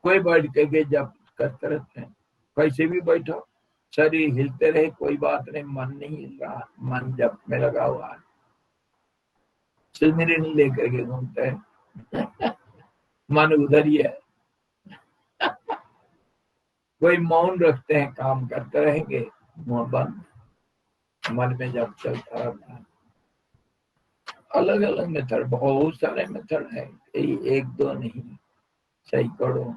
कोई बैठ के जब करते रहते हैं, कैसे भी बैठो, शरीर हिलते रहे, कोई बात नहीं, मन नहीं हिल रहा, मन जप में लगा हुआ है, सिंदूर नहीं लेकर के घूमते हैं, मन उधर ही है। कोई मौन रखते हैं, काम करते रहेंगे, मुंह बंद, मन में जब चलता रहता है। अलग अलग मेथड, बहुत सारे मेथड है, एक दो नहीं, सैकड़ों।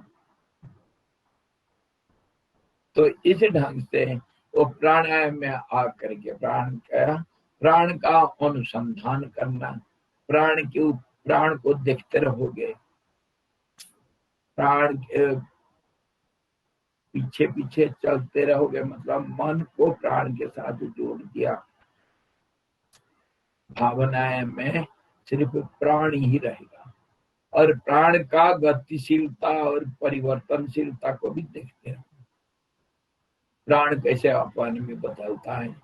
तो इस ढंग से वो प्राणायाम में आकर के प्राण का अनुसंधान करना, प्राण को देखते रहोगे, प्राण के पीछे पीछे चलते रहोगे, मतलब मन को प्राण के साथ जोड़ दिया, भावनाएं में सिर्फ प्राण ही रहेगा। और प्राण का गतिशीलता और परिवर्तनशीलता को भी देखते हैं। प्राण कैसे अपान में बदलता है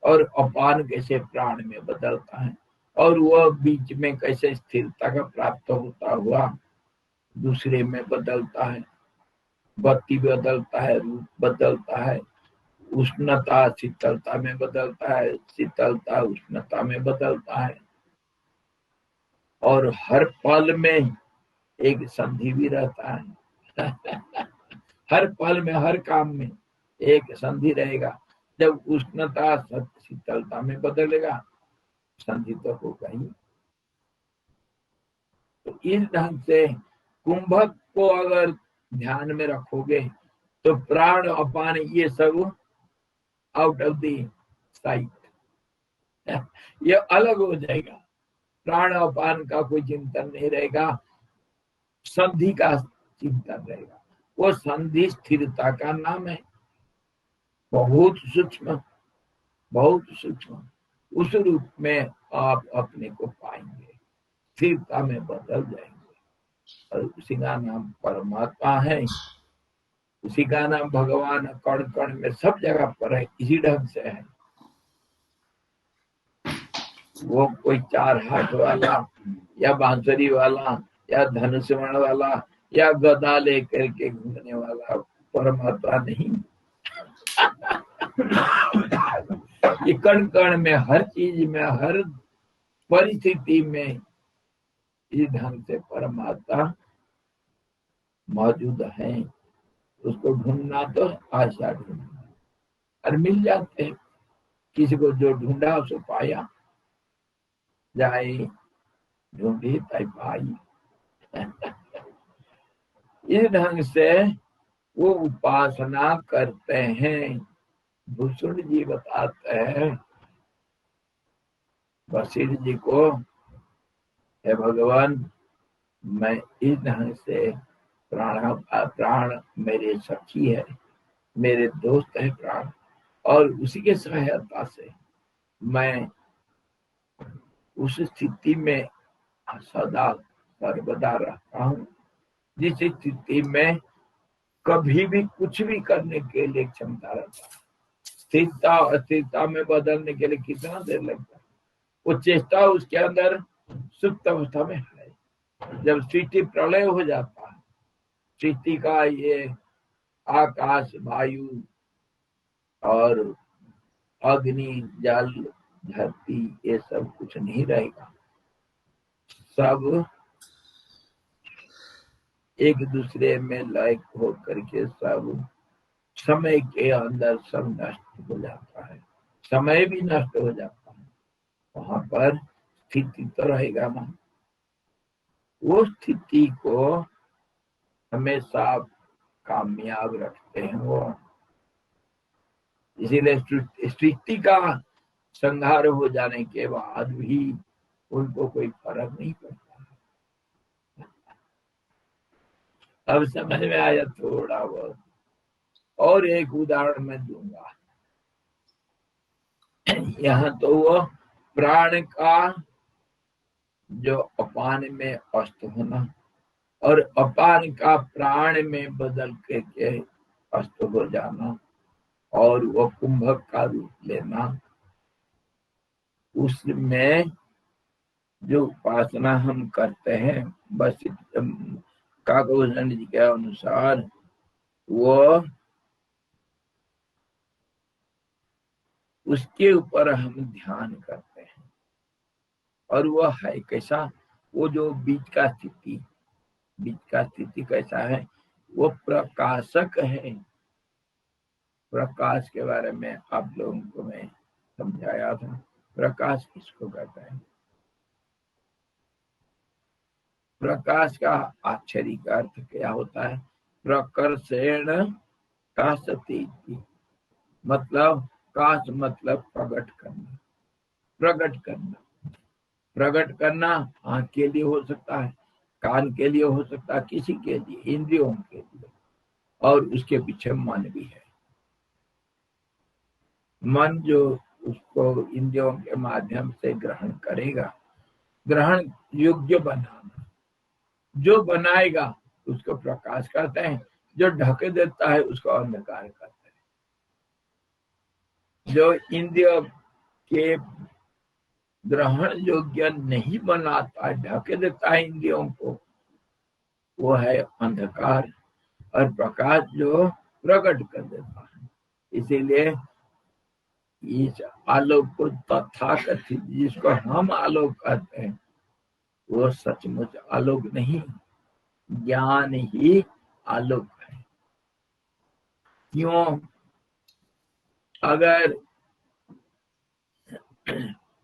और अपान कैसे प्राण में बदलता है, और वह बीच में कैसे स्थिरता का प्राप्त होता हुआ दूसरे में बदलता है। गति बदलता है, रूप बदलता है, उष्णता शीतलता में बदलता है, शीतलता उष्णता में बदलता है। और हर पल में एक संधि भी रहता है। हर पल में, हर काम में एक संधि रहेगा। जब उष्णता शीतलता में बदलेगा, संधि तो होगा ही। तो इस ढंग से कुंभक को अगर ध्यान में रखोगे तो प्राण अपान ये सब आउट ऑफ द साइट, ये अलग हो जाएगा। प्राण अपान का कोई चिंतन नहीं रहेगा, संधि का चिंतन रहेगा। वो संधि स्थिरता का नाम है, बहुत सूक्ष्म, बहुत सूक्ष्म। उस रूप में आप अपने को पाएंगे, स्थिरता में बदल जाएंगे, और उसी का नाम परमात्मा है, उसी का नाम भगवान कण कण में सब जगह पर है, इसी ढंग से है। वो कोई 4 हाथ वाला या बांसुरी वाला या धनुष बाण वाला या गदा लेकर के घूमने वाला परमात्मा नहीं। ये कण कण में, हर चीज में, हर परिस्थिति में इस ढंग से परमात्मा मौजूद है। उसको ढूंढना तो आशा ढूंढना, और मिल जाते हैं। किसी को जो ढूंढा उसको पाया, जाए ढूंढी ताई पाई। इस ढंग से वो उपासना करते हैं। भूषण जी बताते हैं वशिष्ठ जी को, हे भगवान, मैं इस ढंग से प्राण मेरे सखी है, मेरे दोस्त है प्राण, और उसी के सहायता से मैं उस स्थिति में सदा सर्वदा रहता हूँ जिस स्थिति में कभी भी कुछ भी करने के लिए क्षमता रहता है। स्थिरता अस्थिरता में बदलने के लिए कितना देर लगता है। वो चेष्टा उसके अंदर सुप्त अवस्था में है। जब सृष्टि प्रलय हो जाता है, सृष्टि का ये आकाश, वायु और अग्नि, जल, धरती, ये सब कुछ नहीं रहेगा। सब एक दूसरे में लय हो करके सब समय के अंदर सब नष्ट हो जाता है। समय भी नष्ट हो जाता है, वहां पर स्थिति तो रहेगा ना। वो स्थिति को हमेशा कामयाब रखते हैं वो। इसीलिए सृष्टि का संहार हो जाने के बाद भी उनको कोई फर्क नहीं पड़ता। अब समझ में आया थोड़ा बहुत। और एक उदाहरण मैं दूंगा। यहाँ तो वो प्राण का जो अपान में अस्त होना और अपान का प्राण में बदल के अस्त हो जाना और वो कुंभक का रूप लेना, उसमें जो उपासना हम करते हैं बस काकभूषण जी के अनुसार वो उसके ऊपर हम ध्यान करते हैं। और वो है कैसा, वो जो बीच का स्थिति कैसा है, वो प्रकाशक है। प्रकाश के बारे में आप लोगों को मैं समझाया था। प्रकाश किसको कहता है? प्रकाश का आक्षरिक अर्थ क्या होता है? प्रकर्षेण काशति, मतलब काश मतलब प्रकट करना। प्रकट करना, प्रकट करना आंख के लिए हो सकता है, कान के लिए हो सकता है, किसी के लिए, इंद्रियों के लिए। और उसके पीछे मन भी है। मन जो उसको इंद्रियों के माध्यम से ग्रहण करेगा। ग्रहण योग्य बनाना, जो बनाएगा उसको प्रकाश कहते हैं, जो ढक देता है उसको अंधकार कहते हैं। जो इंद्रिय के ग्रहण योग्य नहीं बनाता, ढक देता है इंद्रियों को, वो है अंधकार। और प्रकाश जो प्रकट कर देता है। इसीलिए इस आलोक को तथाकथित, जिसको हम आलोक कहते हैं, वो सचमुच आलोक नहीं, ज्ञान ही आलोक है। क्यों? अगर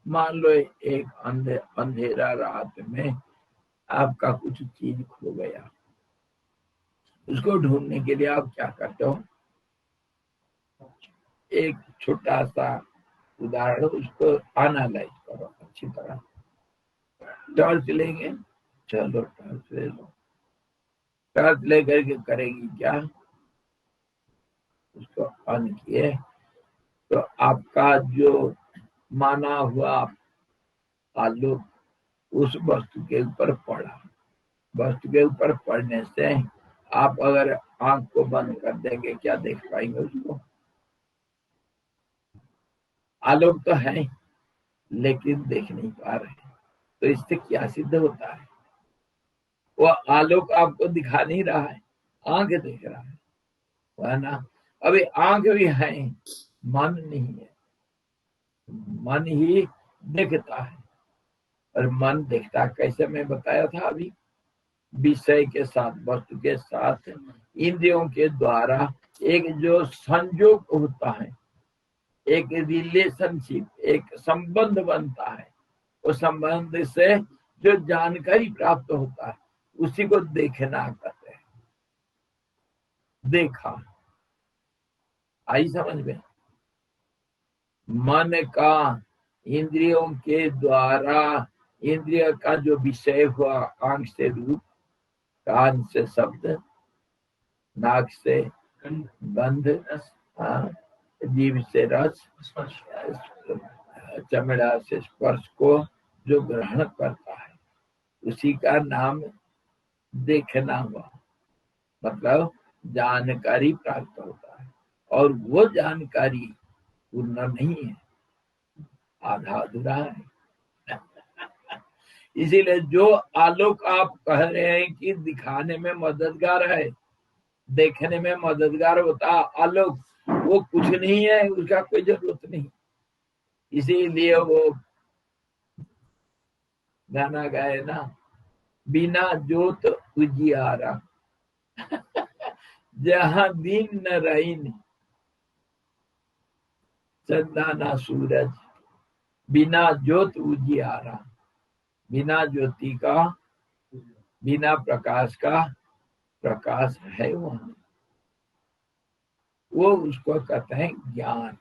मान लो एक अंधेरा रात में आपका कुछ चीज खो गया, उसको ढूंढने के लिए आप क्या करते हो? एक छोटा सा उदाहरण, उसको एनालाइज करो अच्छी तरह। टॉर्च लेंगे, चलो टॉर्च ले लो, टॉर्च लेकर के करेंगी क्या? उसको ऑन किए तो आपका जो माना हुआ आलोक उस वस्तु के ऊपर पड़ा। वस्तु के ऊपर पड़ने से आप अगर आंख को बंद कर देंगे, क्या देख पाएंगे उसको? आलोक तो है लेकिन देख नहीं पा रहे। तो इससे क्या सिद्ध होता है? वो आलोक आपको दिखा नहीं रहा है, आंख देख रहा है ना। अभी आंख भी है, मन नहीं है। मन ही देखता है। और मन देखता कैसे, मैं बताया था अभी, विषय के साथ, वस्तु के साथ इंद्रियों के द्वारा एक जो संयोग होता है, एक रिलेशनशिप, एक संबंध बनता है। उस संबंध से जो जानकारी प्राप्त होता है उसी को देखना कहते हैं। देखा, आई समझ में? मन का इंद्रियों के द्वारा, इंद्रिय का जो विषय हुआ, आंख से रूप, कान से शब्द, नाक से गंध, जीभ से रस, चमड़ा से स्पर्श को जो ग्रहण करता है उसी का नाम देखना हुआ। मतलब जानकारी प्राप्त होता है। और वो जानकारी पूर्ण नहीं है, आधा अधूरा है। इसीलिए जो आलोक आप कह रहे हैं कि दिखाने में मददगार है, देखने में मददगार होता आलोक, वो कुछ नहीं है, उसका कोई जरूरत नहीं। इसीलिए वो गाना गाए ना, बिना जोत उजियारा जहां दिन न रहीन, चंदा ना सूरज, बिना जोत उजियारा। बिना ज्योति का, बिना प्रकाश का प्रकाश है वहां, वो उसको कहते हैं ज्ञान।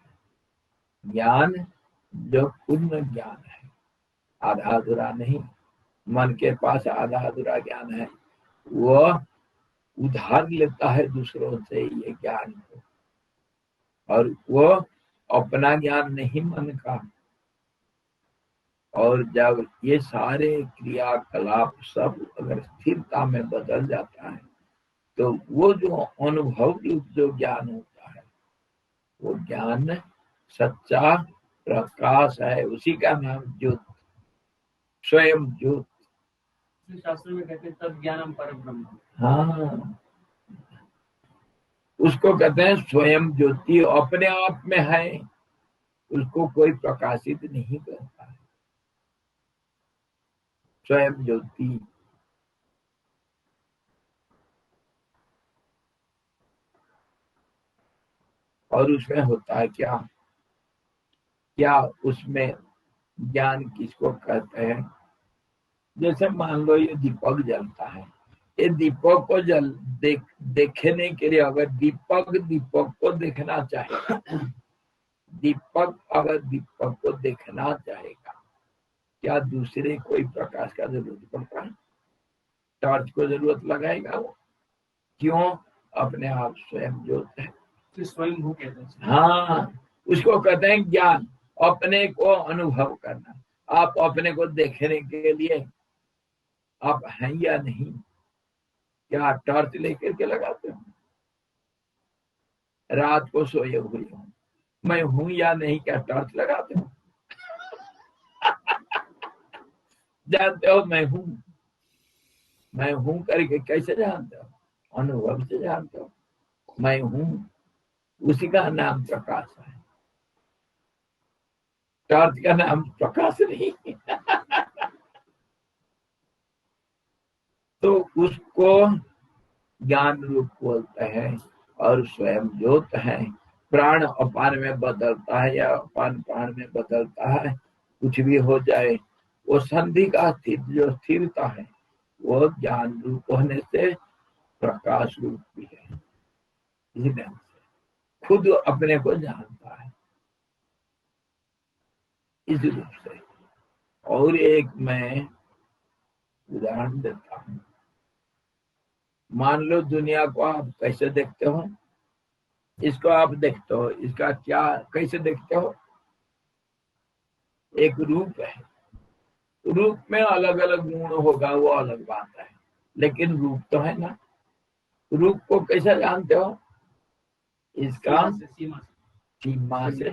ज्ञान जो पूर्ण ज्ञान है, आधा अधूरा नहीं। मन के पास आधा अधूरा ज्ञान है, वो उधार लेता है दूसरों से ये ज्ञान को, और वो अपना ज्ञान नहीं मन का। और जब ये सारे क्रियाकलाप सब अगर स्थिरता में बदल जाता है तो वो जो अनुभव रूप जो ज्ञान होता है, वो ज्ञान सच्चा प्रकाश है। उसी का नाम ज्योत, स्वयं ज्योत। शास्त्र में कहते हैं तद ज्ञानम परब्रह्म। हाँ, उसको कहते हैं स्वयं ज्योति, अपने आप में है, उसको कोई प्रकाशित नहीं करता है। स्वयं ज्योति। और उसमें होता है क्या? क्या उसमें ज्ञान किसको कहते हैं? जैसे मान लो ये दीपक जलता है, ये दीपक को देखने के लिए, अगर दीपक को देखना चाहेगा, दीपक अगर दीपक को देखना चाहेगा, क्या दूसरे कोई प्रकाश का जरूरत पड़ता है? टॉर्च को जरूरत लगाएगा वो? क्यों? अपने आप स्वयं ज्योत है, स्वयं भू कहते हैं। हाँ, उसको कहते हैं ज्ञान। अपने को अनुभव करना। आप अपने को देखने के लिए आप हैं या नहीं, क्या टॉर्च लेकर के लगाते हो? रात को सोए हुए हो, मैं हूं या नहीं, क्या टॉर्च लगाते हो? जानते हो मैं हूं करके कैसे जानते हो? अनुभव से जानते हो। मैं हूं, उसी का नाम प्रकाश है। टॉर्च का नाम प्रकाश नहीं। तो उसको ज्ञान रूप बोलते हैं और स्वयं ज्योत है। प्राण अपान में बदलता है या अपान प्राण में बदलता है, कुछ भी हो जाए, वो संधि का जो स्थिरता है वो ज्ञान रूप होने से प्रकाश रूप भी है। इसी ढंग से खुद अपने को जानता है इस रूप से। और एक मैं उदाहरण देता हूँ। मान लो दुनिया को आप कैसे देखते हो? इसको आप देखते हो, इसका क्या कैसे देखते हो? एक रूप है, रूप में अलग अलग गुण होगा वो अलग बात है, लेकिन रूप तो है ना। रूप को कैसे जानते हो? इसका सीमा से।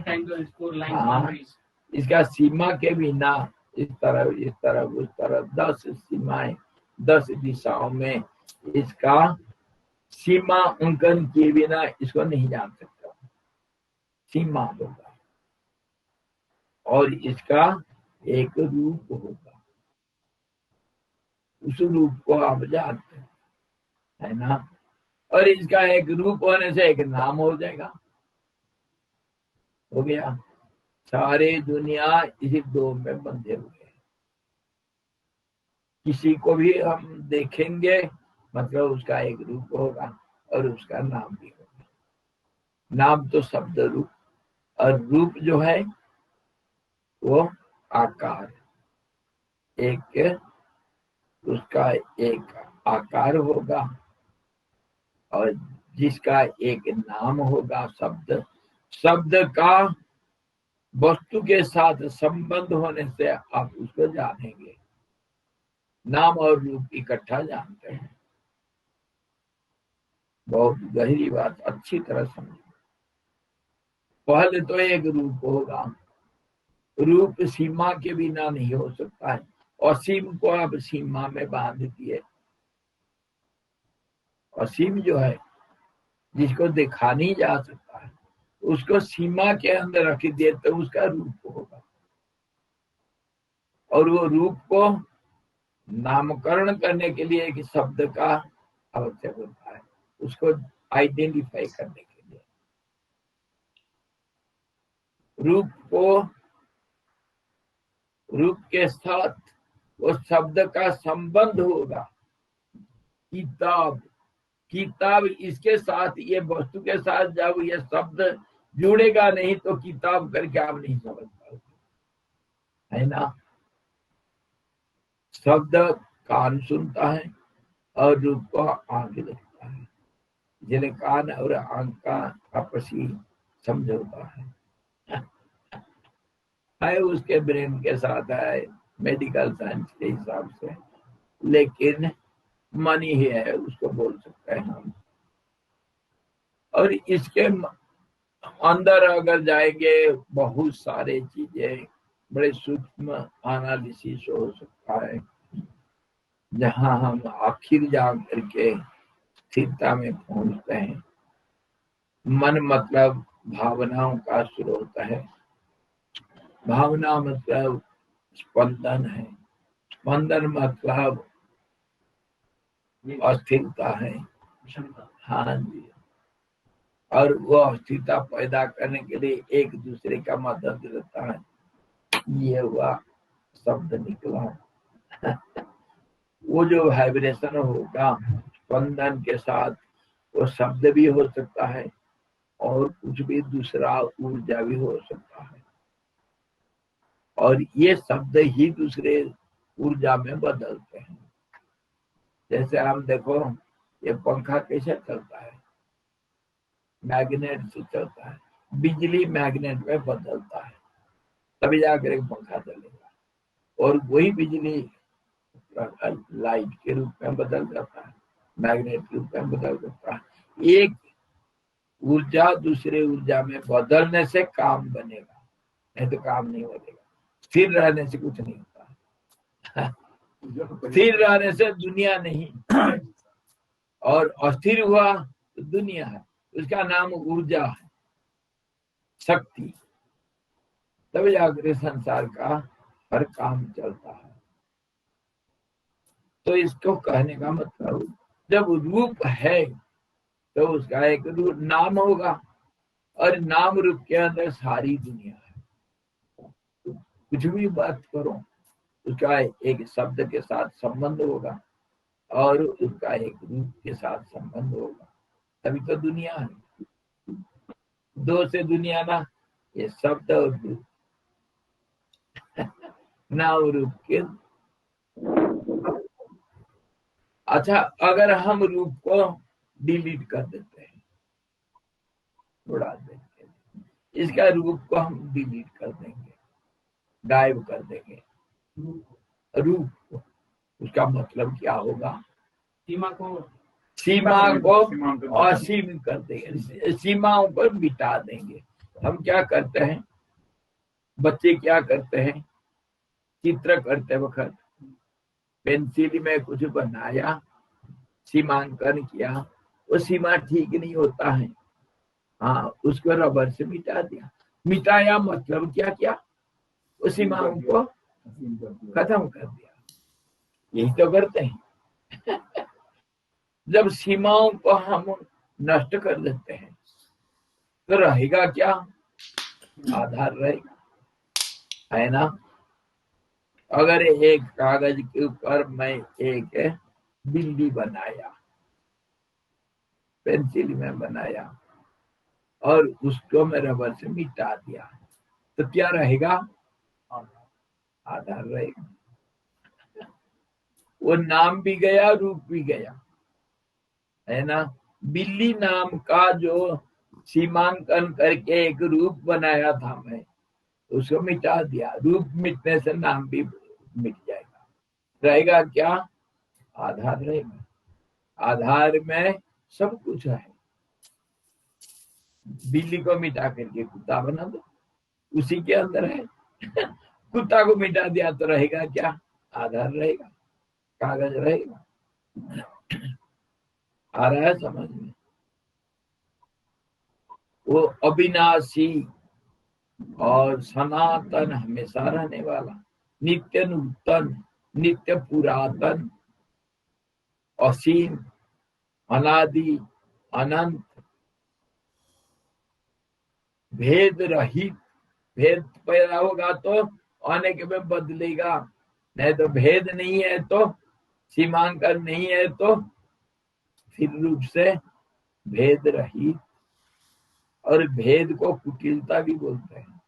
हाँ, इसका सीमा के बिना इस तरह उस तरह 10 सीमाएं, 10 दिशाओं में इसका सीमा अंकन किए बिना इसको नहीं जान सकते। सीमा होगा और इसका एक रूप होगा, उस रूप को आप जानते हैं, है ना। और इसका एक रूप होने से एक नाम हो जाएगा, हो गया। सारे दुनिया इसी दो में बंधे हुए हैं। किसी को भी हम देखेंगे मतलब उसका एक रूप होगा और उसका नाम भी होगा। नाम तो शब्द रूप, और रूप जो है वो आकार, एक उसका एक आकार होगा और जिसका एक नाम होगा। शब्द, शब्द का वस्तु के साथ संबंध होने से आप उसको जानेंगे। नाम और रूप इकट्ठा जानते हैं। बहुत गहरी बात, अच्छी तरह समझो। पहले तो एक रूप होगा, रूप सीमा के बिना नहीं हो सकता है। असीम को आप सीमा में बांध दिए। असीम जो है जिसको देखा नहीं जा सकता है, उसको सीमा के अंदर रख दिए तो उसका रूप होगा। और वो रूप को नामकरण करने के लिए एक शब्द का आवश्यक होता है, उसको आइडेंटिफाई करने के लिए। रूप को, रूप के साथ वो शब्द का संबंध होगा। किताब, किताब इसके साथ, ये वस्तु के साथ जब ये शब्द जुड़ेगा नहीं तो किताब करके आप नहीं समझ पाओगे, है ना। शब्द कान सुनता है और रूप को आंख देखता है, जिन्हें कान और आंख का आपसी समझौता है उसके ब्रेन के साथ, है मेडिकल साइंस के हिसाब से, लेकिन मन ही है उसको बोल सकते हैं हम। और इसके अंदर अगर जाएंगे बहुत सारे चीजें, बड़े सूक्ष्म एनालिसिस हो सकता है, जहां हम आखिर जा करके स्थिरता में पहुंचते हैं। मन मतलब भावनाओं का स्रोत है। भावना मतलब स्पंदन है। स्पंदन मतलब अस्थिरता है। हाँ जी। और वो अस्थिरता पैदा करने के लिए एक दूसरे का मदद लेता है। ये हुआ शब्द निकला। वो जो वाइब्रेशन होगा स्पंदन के साथ, वो शब्द भी हो सकता है और कुछ भी दूसरा ऊर्जा भी हो सकता है, और ये शब्द ही दूसरे ऊर्जा में बदलते हैं। जैसे हम देखो, ये पंखा कैसे चलता है? मैग्नेट से चलता है। बिजली मैग्नेट में बदलता है। तभी जाकर एक पंखा चलेगा। और वही बिजली लाइट के रूप में बदल जाता है, मैग्नेट के रूप में बदल जाता है। एक ऊर्जा दूसरे ऊर्जा में बदलने से काम बनेगा, नहीं तो काम नहीं बनेगा। स्थिर रहने से कुछ नहीं होता। स्थिर रहने से दुनिया नहीं, और अस्थिर हुआ तो दुनिया है। उसका नाम ऊर्जा है, शक्ति। तभी जाकर संसार का हर काम चलता है। तो इसको कहने का मतलब, जब रूप है तो उसका एक रूप नाम होगा, और नाम रूप के अंदर सारी दुनिया है। कुछ भी बात करो, उसका एक शब्द के साथ संबंध होगा और उसका एक रूप के साथ संबंध होगा, तभी तो दुनिया है। दो से दुनिया ना, ये शब्द और रूप, नाम रूप के। अच्छा, अगर हम रूप को डिलीट कर देते हैं, उड़ा देते हैं, इसका रूप को हम डिलीट कर देंगे, गायब कर देंगे, रूप, उसका मतलब क्या होगा? सीमा को असीम कर देंगे, सीमाओं पर मिटा देंगे। हम क्या करते हैं, बच्चे क्या करते हैं, चित्र करते वक्त पेंसिल में कुछ बनाया, सीमांकन किया, वो सीमा ठीक नहीं होता है, हाँ, उसको रबर से मिटा दिया। मिटाया मतलब क्या किया? उस सीमाओं को खत्म कर दिया। यही तो करते हैं। जब सीमाओं को हम नष्ट कर देते हैं तो रहेगा क्या? आधार रहेगा, है ना। अगर एक कागज के ऊपर मैं एक बिल्ली बनाया, पेंसिल में बनाया, और उसको मैं रबर से मिटा दिया, तो क्या रहेगा? आधार रहेगा। वो नाम भी गया, रूप भी गया, है ना। बिल्ली नाम का जो सीमांकन करके एक रूप बनाया था मैं, उसको मिटा दिया। रूप मिटने से नाम भी मिट जाएगा, रहेगा क्या? आधार रहेगा। आधार में सब कुछ है। बिल्ली को मिटा करके कुत्ता बना दो, उसी के अंदर है। कुत्ता को मिटा दिया तो रहेगा क्या? आधार रहेगा, कागज रहेगा। आ रहा है समझ में? वो अविनाशी और सनातन, हमेशा रहने वाला, नित्य नूतन, नित्य पुरातन, असीम, अनादि, अनंत, भेद रहित। भेद पैदा होगा तो आने के में बदलेगा, नहीं तो भेद नहीं है तो, सीमांकन नहीं है तो स्थिर रूप से भेद रहित। और भेद को कुटिलता भी बोलते हैं,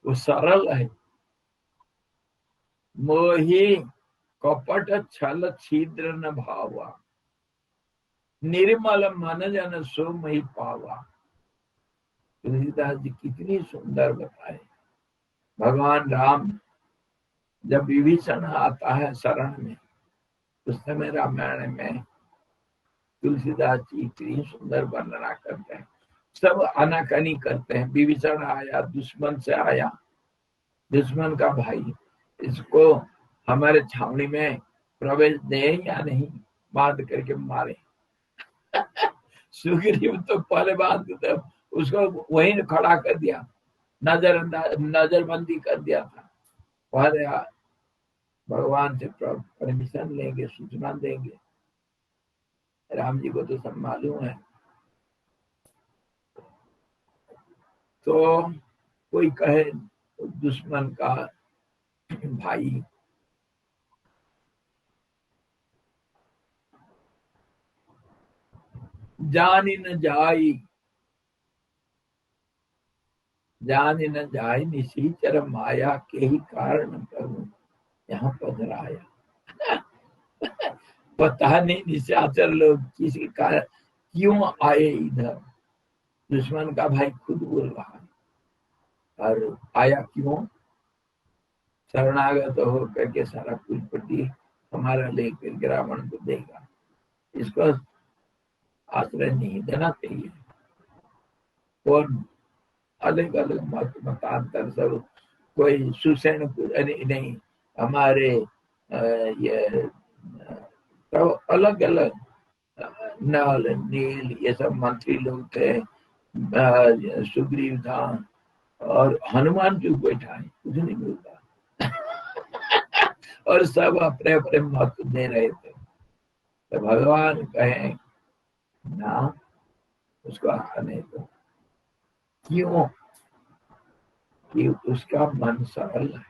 वो सरल है। मोही कपट छल छिद्र न भावा, निर्मल मन जन सो मही पावा। तुलसीदास जी कितनी सुंदर बताए। भगवान राम जब विभीषण आता है शरण में, उस समय रामायण में तुलसीदास जी इतनी सुंदर वर्णना करते हैं। सब आनाकानी करते हैं। विभीषण आया, दुश्मन से आया, दुश्मन का भाई, इसको हमारे छावनी में प्रवेश दे या नहीं, बांध करके मारे। सुग्रीव तो पहले बात उसको वहीं खड़ा कर दिया, नजरबंदी कर दिया था। पहले भगवान से परमिशन लेंगे, सूचना देंगे। राम जी को तो सब मालूम है। तो कोई कहे दुश्मन का भाई, जानी न जाई, जानी न जाई निशीचर माया, के ही कारण करूं यहाँ पधराया। पता नहीं निशाचर लोग किसी कारण क्यों आए इधर। दुश्मन का भाई खुद बोल रहा है, और आया क्यों? शरणागत हो करके सारा कुलपति हमारा लेकर रावण को देगा, इसको आश्रय नहीं देना चाहिए। और अलग अलग मतांतर सब, कोई सुसेन नहीं, हमारे ये तो अलग अलग नल नील ये सब मंत्री लोग थे, सुग्रीव था, और हनुमान क्यों बैठा है, कुछ नहीं मिलता। और सब अपने अपने मत दे रहे थे। तो भगवान कहें ना, उसको आने दो। क्यों? कि उसका मन सरल है,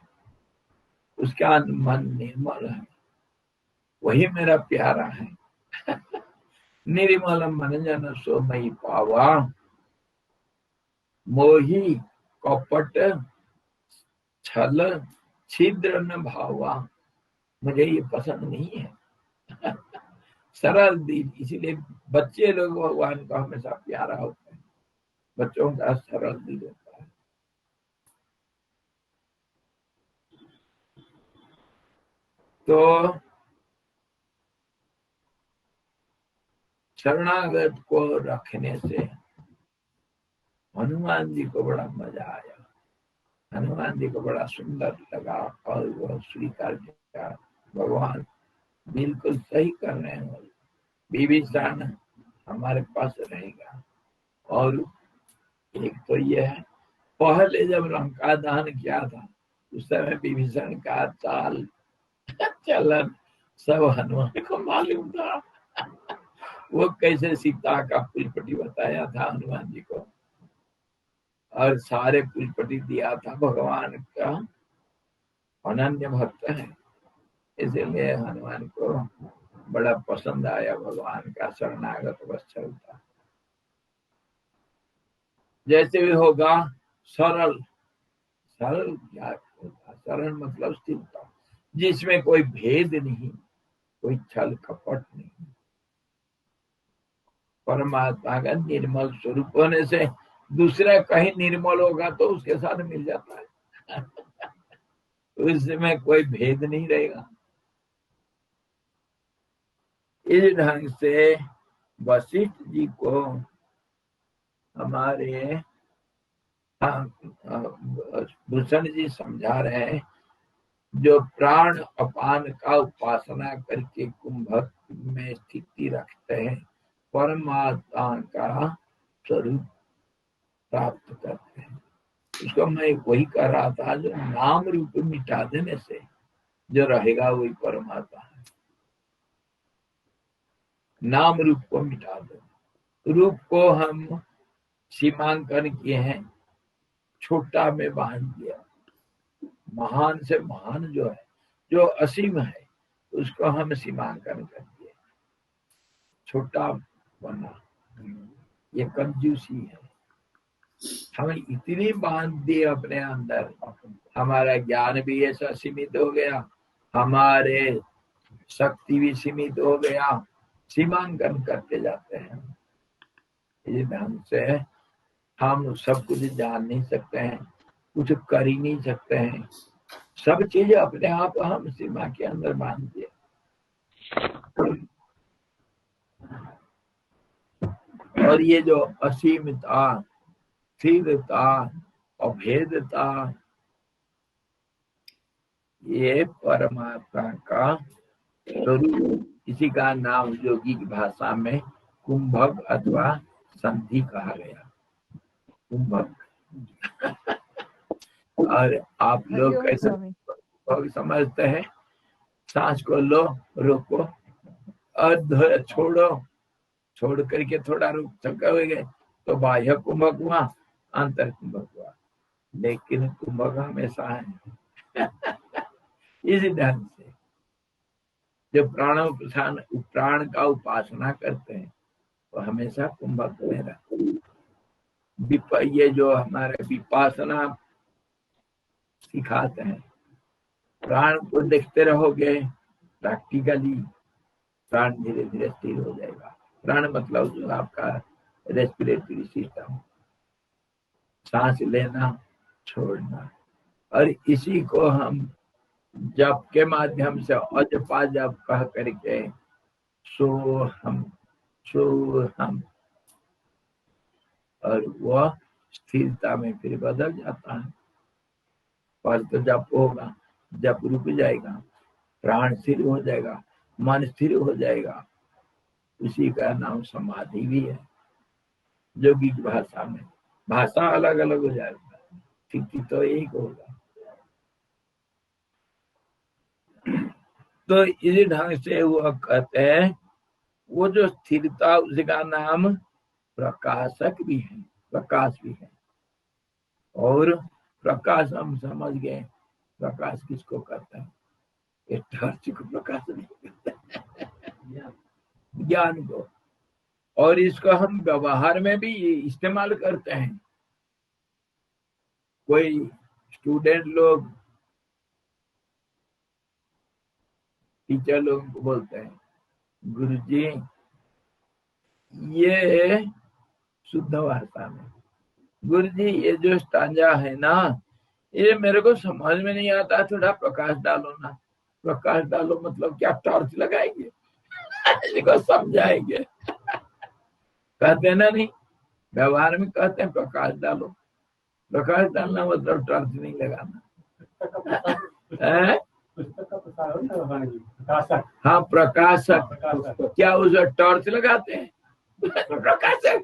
उसका मन निर्मल है, वही मेरा प्यारा है। निर्मल मन जन सो मई पावा, मोही कपट छल छिद्र न भावा। मुझे ये पसंद नहीं है। सरल दिल, इसीलिए बच्चे लोग भगवान का हमेशा प्यारा होता है, बच्चों का सरल दिल होता है। तो शरणागत को रखने से हनुमान जी को बड़ा मजा आया, हनुमान जी को बड़ा सुंदर लगा, और वो स्वीकार किया, भगवान बिल्कुल सही कर रहे हैं, विभीषण हमारे पास रहेगा। और एक तो ये है, पहले जब लंका दहन किया था उस समय विभीषण का चाल चलन सब हनुमान को मालूम था। वो कैसे सीता का पुलपटी बताया था हनुमान जी को, और सारे पुलपटी दिया था, भगवान का अनन्य भक्त है, इसलिए हनुमान को बड़ा पसंद आया भगवान का शरणागत वत्सल था। जैसे भी होगा सरल, सरल क्या होता? सरल मतलब स्थिरता, जिसमें कोई भेद नहीं, कोई छल कपट नहीं। परमात्मा का निर्मल स्वरूप होने से दूसरा कहीं निर्मल होगा तो उसके साथ मिल जाता है। उसमें कोई भेद नहीं रहेगा। इस ढंग से वशिष्ठ जी को हमारे भूषण जी समझा रहे हैं, जो प्राण अपान का उपासना करके कुंभक में स्थिति रखते हैं, परमात्मा का स्वरूप प्राप्त करते हैं। उसको मैं वही कह रहा था, जो नाम रूप मिटा देने से जो रहेगा वही परमात्मा है। नाम रूप को मिटा दो, रूप को हम सीमांकन किए हैं, छोटा में बांध दिया। महान से महान जो है, जो असीम है, उसको हम सीमांकन कर दिए, छोटा बना। ये कंजूसी है। हमें इतनी बांध दी अपने अंदर, हमारा ज्ञान भी ऐसा सीमित हो गया, हमारे शक्ति भी सीमित हो गया, सीमांकन करते जाते हैं। इस ढंग से हम सब कुछ जान नहीं सकते हैं, कुछ कर ही नहीं सकते हैं, सब चीज अपने आप हम सीमा के अंदर बांध दिए। और ये जो असीमता, स्थिरता, अभेदता, ये परमात्मा का स्वरूप, इसी का नाम योगी की भाषा में कुंभक अथवा संधि कहा गया, कुंभक। और आप लोग कैसे समझते हैं? सांस को लो, रोको, और छोड़ो, छोड़ करके थोड़ा रुक सकोगे तो बाह्य कुंभक हुआ, अंतर कुंभक हुआ, लेकिन कुंभक हमेशा है। इसी ढंग से जो प्राण का उपासना करते हैं वो हमेशा कुंभक में रहते हैं। ये जो हमारे विपासना सिखाते हैं, प्राण को देखते रहोगे, प्रैक्टिकली प्राण धीरे धीरे स्थिर हो जाएगा। प्राण मतलब जो आपका रेस्पिरेटरी सिस्टम, सांस लेना छोड़ना। और इसी को हम जप के माध्यम से अजपा जप कह करके सो हम, और वह स्थिरता में फिर बदल जाता है। पर तो जप होगा, जप रुक जाएगा, प्राण स्थिर हो जाएगा, मन स्थिर हो जाएगा, उसी का नाम समाधि भी है। योगिक भाषा में, भाषा अलग अलग हो जाएगा, स्थिति तो एक होगा। तो इसी ढंग से वो कहते हैं, वो जो स्थिरता उसका नाम प्रकाशक भी है, प्रकाश भी है। और प्रकाश हम समझ गए, प्रकाश किसको कहते हैं? ये टॉर्च को प्रकाश नहीं कहते, ज्ञान को। और इसको हम व्यवहार में भी इस्तेमाल करते हैं। कोई स्टूडेंट लोग टीचर लोगों को बोलते हैं, गुरुजी ये शुद्ध भाषा में, गुरुजी ये जो स्टांजा है ना, ये मेरे को समझ में नहीं आता, थोड़ा प्रकाश डालो ना। प्रकाश डालो मतलब क्या? टॉर्च लगाएंगे? इसको समझाएंगे? कहते हैं ना, नहीं व्यवहार में कहते हैं प्रकाश डालो। प्रकाश डालना मतलब टॉर्च नहीं लगाना है। हाँ, प्रकाशक। क्या उस टॉर्च लगाते हैं? प्रकाशक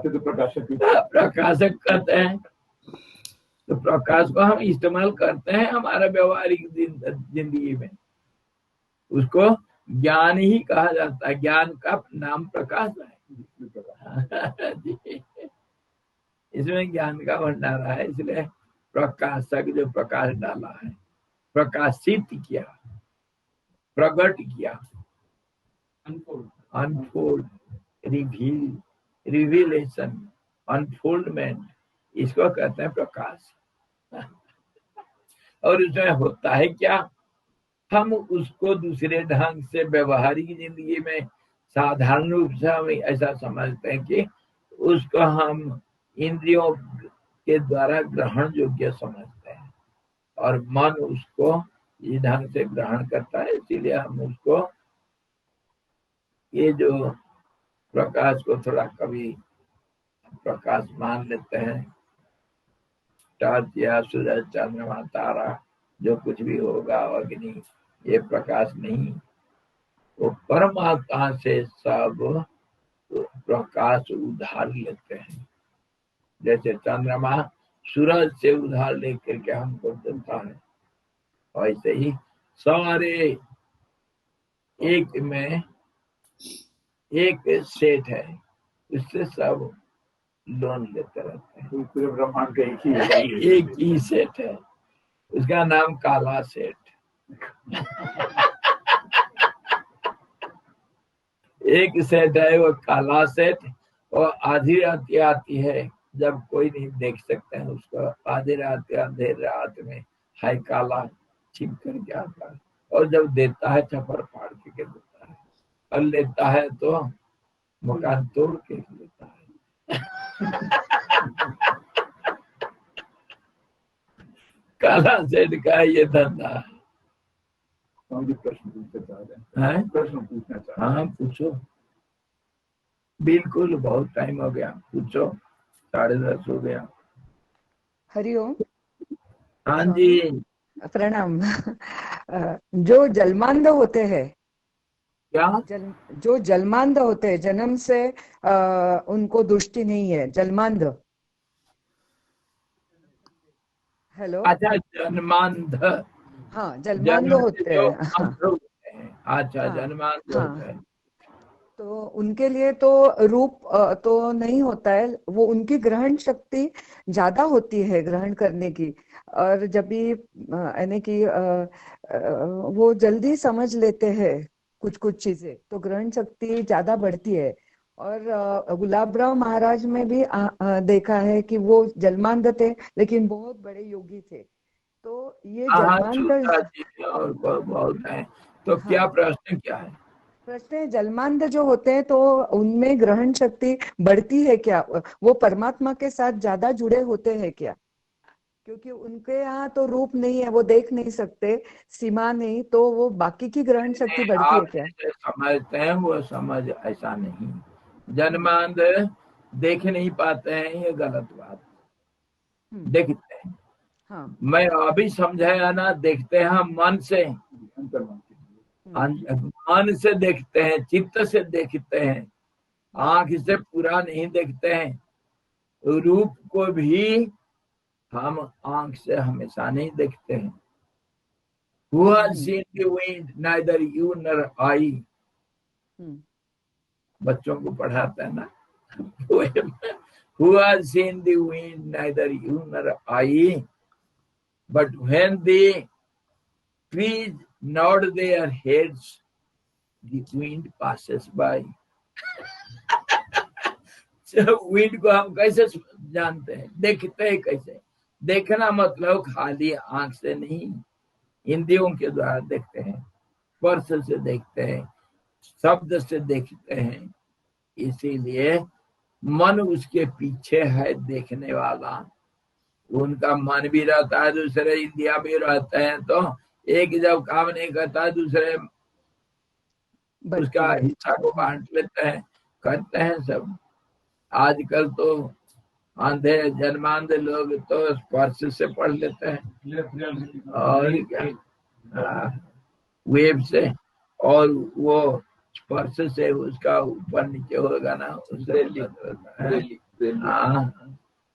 तो प्रकाशक कहते हैं। तो प्रकाश को हम इस्तेमाल करते हैं हमारा व्यवहारिक जिंदगी में। उसको ज्ञान ही कहा जाता है, ज्ञान का नाम प्रकाश है। इसमें ज्ञान का भंडारा है, इसलिए प्रकाशक जो प्रकाश डाला है, प्रकाशित किया, प्रकट किया, अनफोल्ड, रिवील, रिवीलेशन, अनफोल्डमेंट, इसको कहते हैं प्रकाश। और उसमें होता है क्या? हम उसको दूसरे ढंग से व्यवहारिक जिंदगी में साधारण रूप से हम ऐसा समझते हैं कि उसको हम इंद्रियों के द्वारा ग्रहण योग्य समझते हैं, और मन उसको इस ढंग से ग्रहण करता है। इसीलिए हम उसको ये जो प्रकाश को थोड़ा कभी प्रकाश मान लेते हैं। टॉर्च या सूरज, चंद्रमा, तारा, जो कुछ भी होगा, अग्नि, ये प्रकाश नहीं, वो परमात्मा से सब प्रकाश उधार लेते हैं। जैसे चंद्रमा सूरज से उधार लेकर के हमको देता है, वैसे ही सारे एक में एक सेट है, उससे सब लोन लेते रहते हैं। पूरे ब्रह्मांड का एक ही सेट है, उसका नाम काला सेट। एक सेट है वो काला सेट, और आधी रात आती है जब कोई नहीं देख सकते हैं उसको, आधी रात अंधेर रात में हाय काला छिप करके आता है, और जब देता है चपर फाड़ के देता है, और लेता है तो मकान तोड़ के लेता है। काला सेठ का ये धंधा है। प्रश्न पूछना चाह रहे हैं, प्रश्न पूछना चाह रहे हैं। हाँ पूछो, बिल्कुल, बहुत टाइम हो गया, पूछो, 10:30 हो गया। हरिओम। हाँ जी, प्रणाम। जो जन्मांध होते हैं, क्या? जो जन्मांध होते हैं, जन्म से उनको दृष्टि नहीं है, जन्मांध। हेलो, अच्छा, जन्मांध। हाँ जन्मांध होते हैं। अच्छा, जन्मांध होते हैं। तो उनके लिए तो रूप तो नहीं होता है, वो उनकी ग्रहण शक्ति ज्यादा होती है ग्रहण करने की, और जब भी यानी कि वो जल्दी समझ लेते हैं कुछ कुछ चीजें, तो ग्रहण शक्ति ज्यादा बढ़ती है। और गुलाबराव महाराज में भी देखा है कि वो जन्मांध थे लेकिन बहुत बड़े योगी थे। तो ये जन्मांध और बहुत है। तो क्या प्रश्न क्या है? प्रश्न है, जन्मांध जो होते हैं तो उनमें ग्रहण शक्ति बढ़ती है क्या? वो परमात्मा के साथ ज्यादा जुड़े होते हैं क्या? क्योंकि उनके यहाँ तो रूप नहीं है, वो देख नहीं सकते, सीमा नहीं, तो वो बाकी की ग्रहण शक्ति बढ़ती है आप क्या? जैसे समझते हैं वो समझ ऐसा नहीं। जन्मांध देख नहीं पाते हैं, ये गलत बात। हम्म, देखते हैं, हाँ। मैं अभी समझाया ना, देखते हैं हम मन से, अंतर्मन के। मन से देखते हैं, चित्त से देखते हैं, आंख से पूरा नहीं देखते हैं। रूप को भी हम आंख से हमेशा नहीं देखते हैं। Who has seen the wind, neither you nor I। बच्चों को पढ़ाते हैं ना, Who has seen the wind, neither you nor I, but when the trees nod their heads, the wind passes by। Wind को हम कैसे जानते हैं, देखते हैं कैसे? देखना मतलब खाली आंख से नहीं, इंद्रियों के द्वारा देखते हैं, स्पर्श से देखते हैं, शब्द से देखते हैं। इसीलिए मन उसके पीछे है, देखने वाला। उनका मन भी रहता है, दूसरे इंद्रिया भी रहते हैं, तो एक जब काम नहीं करता दूसरे उसका हिस्सा को बांट लेते हैं, करते हैं सब। आजकल तो आंधे जन्मांधे लोग तो स्पर्श से पढ़ लेते हैं, और क्या वेब से, और वो स्पर्श से उसका ऊपर नीचे होगा ना, उससे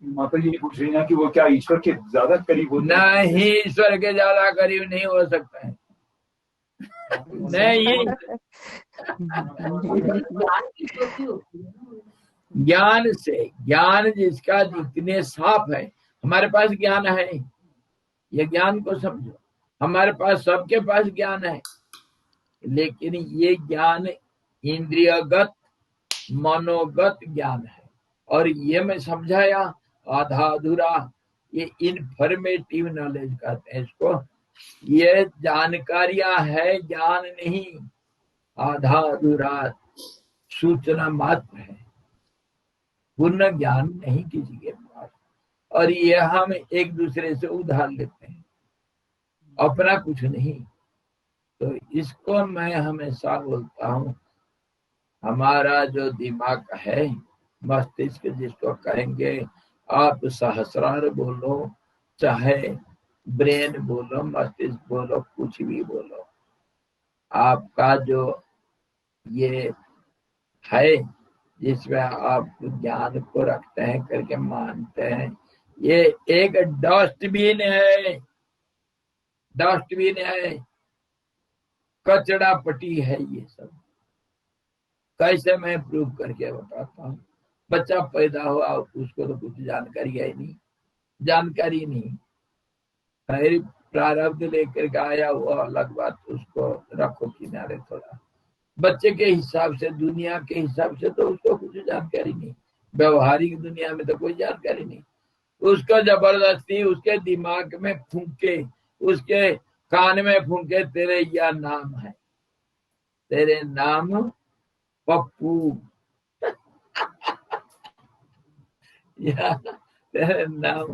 माता जी पूछ रही है कि वो क्या ईश्वर के ज्यादा करीब होते हैं? नहीं, ईश्वर के ज्यादा करीब नहीं हो सकता है। नहीं, ज्ञान से, ज्ञान जिसका जितने साफ है, हमारे पास ज्ञान है, ये ज्ञान को समझो। हमारे पास, सबके पास ज्ञान है, लेकिन ये ज्ञान इंद्रियगत मनोगत ज्ञान है। और ये मैं समझाया आधा अधूरा, ये इन्फॉर्मेटिव नॉलेज कहते हैं इसको। ये जानकारियां है, ज्ञान नहीं, आधा अधूरा सूचना मात्र है, पूर्ण ज्ञान नहीं किसी के पास। और ये हम एक दूसरे से उधार लेते हैं, अपना कुछ नहीं। तो इसको मैं हमेशा बोलता हूँ, हमारा जो दिमाग है, मस्तिष्क जिसको कहेंगे, आप सहस्रार बोलो, चाहे ब्रेन बोलो, मस्तिष्क बोलो, कुछ भी बोलो, आपका जो ये है जिसमें आप ज्ञान को रखते हैं करके मानते हैं, ये एक डस्टबिन है, डस्टबिन है, कचरा पट्टी है ये सब। कैसे मैं प्रूव करके बताता हूँ। बच्चा पैदा हुआ, उसको तो कुछ जानकारी है नहीं, जानकारी नहीं, खैर प्रारब्ध लेकर के आया वो अलग बात, उसको रखो किनारे थोड़ा। बच्चे के हिसाब से, दुनिया के हिसाब से तो उसको कुछ जानकारी नहीं, व्यवहारिक दुनिया में तो कोई जानकारी नहीं। उसको जबरदस्ती उसके दिमाग में फूंके, उसके कान में फूंके, तेरे यह नाम है, तेरे नाम पप्पू, या तेरे नाम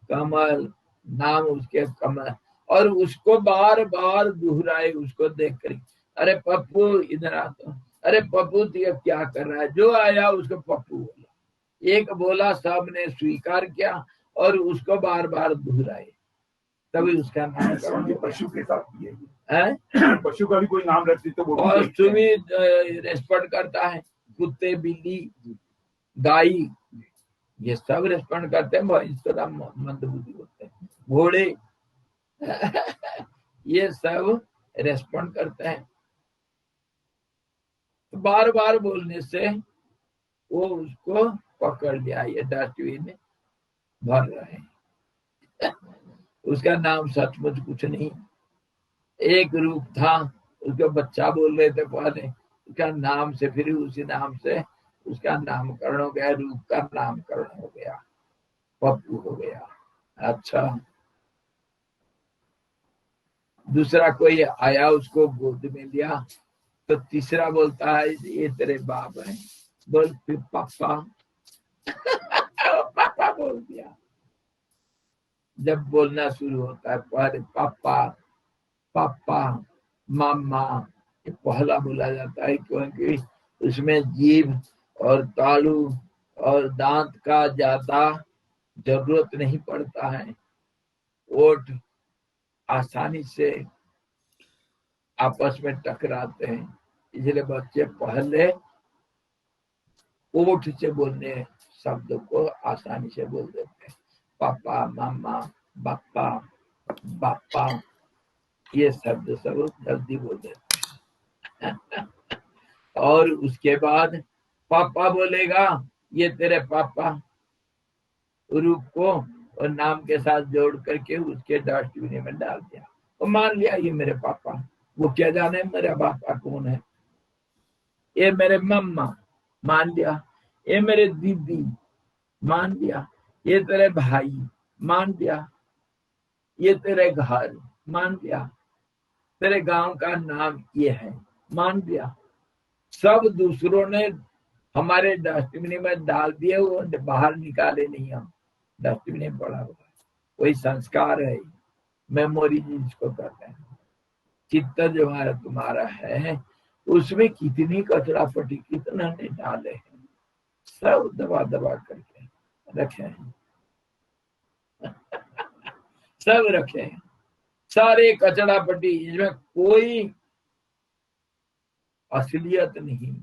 कमल, नाम उसके कमल, और उसको बार बार दोहराए, उसको देख कर, अरे पप्पू इधर आता, अरे पप्पू तू क्या कर रहा है, जो आया उसको पप्पू बोला, एक बोला, सब ने स्वीकार किया और उसको बार बार दोहराए, तभी उसका नाम। पशु के साथ भी है, पशु का भी कोई नाम रख दी तो वो पशु भी रेस्पेक्ट करता है, कुत्ते, बिल्ली, गाय, ये सब रेस्पॉन्ड करते हैं, इसका मंदबुद्धि होते हैं, घोड़े ये सब रेस्पॉन्ड करते हैं। तो बार बार बोलने से वो उसको पकड़ लिया, ये डस्टबिन भर रहे हैं। उसका नाम सचमुच कुछ नहीं, एक रूप था, उसके बच्चा बोल रहे थे पहले, उसका नाम से, फिर उसी नाम से उसका नामकरण हो गया, रूप का नामकरण हो गया, पप्पू हो गया। अच्छा, दूसरा कोई आया, उसको गोद में लिया, तो तीसरा बोलता है ये तेरे बाप है, बोल फिर पापा। पापा बोल दिया। जब बोलना शुरू होता है पहले पापा पापा मामा, ये पहला बोला जाता है क्योंकि उसमें जीभ और तालू और दांत का ज्यादा जरूरत नहीं पड़ता है। ओठ आसानी से आपस में टकराते हैं, इसलिए बच्चे पहले ओठ से बोलने शब्द को आसानी से बोल देते हैं। पापा मामा बापा बापा ये शब्द सब जल्दी बोल देते हैं। और उसके बाद पापा बोलेगा ये तेरे पापा, रूप को और नाम के साथ जोड़ करके उसके डस्टबिन में डाल दिया और मान लिया ये मेरे पापा। वो क्या जाने मेरा पापा कौन है। ये मेरे मम्मा मान लिया, ये मेरे दीदी मान लिया, ये तेरे भाई मान लिया, ये तेरे घर मान लिया, तेरे गांव का नाम ये है मान लिया। सब दूसरों ने हमारे डस्टबिन में डाल दिए, वो बाहर निकाले नहीं, हम डस्टबिन में पड़ा हुआ है। वही संस्कार है, मेमोरी जिसको कहते हैं। चित्त जो हमारा तुम्हारा है उसमें कितनी कचरा पटी कितना ने डाले हैं, सब दबा दबा करके रखे हैं। सब रखे हैं, सारे कचरा पटी, इसमें कोई असलियत नहीं,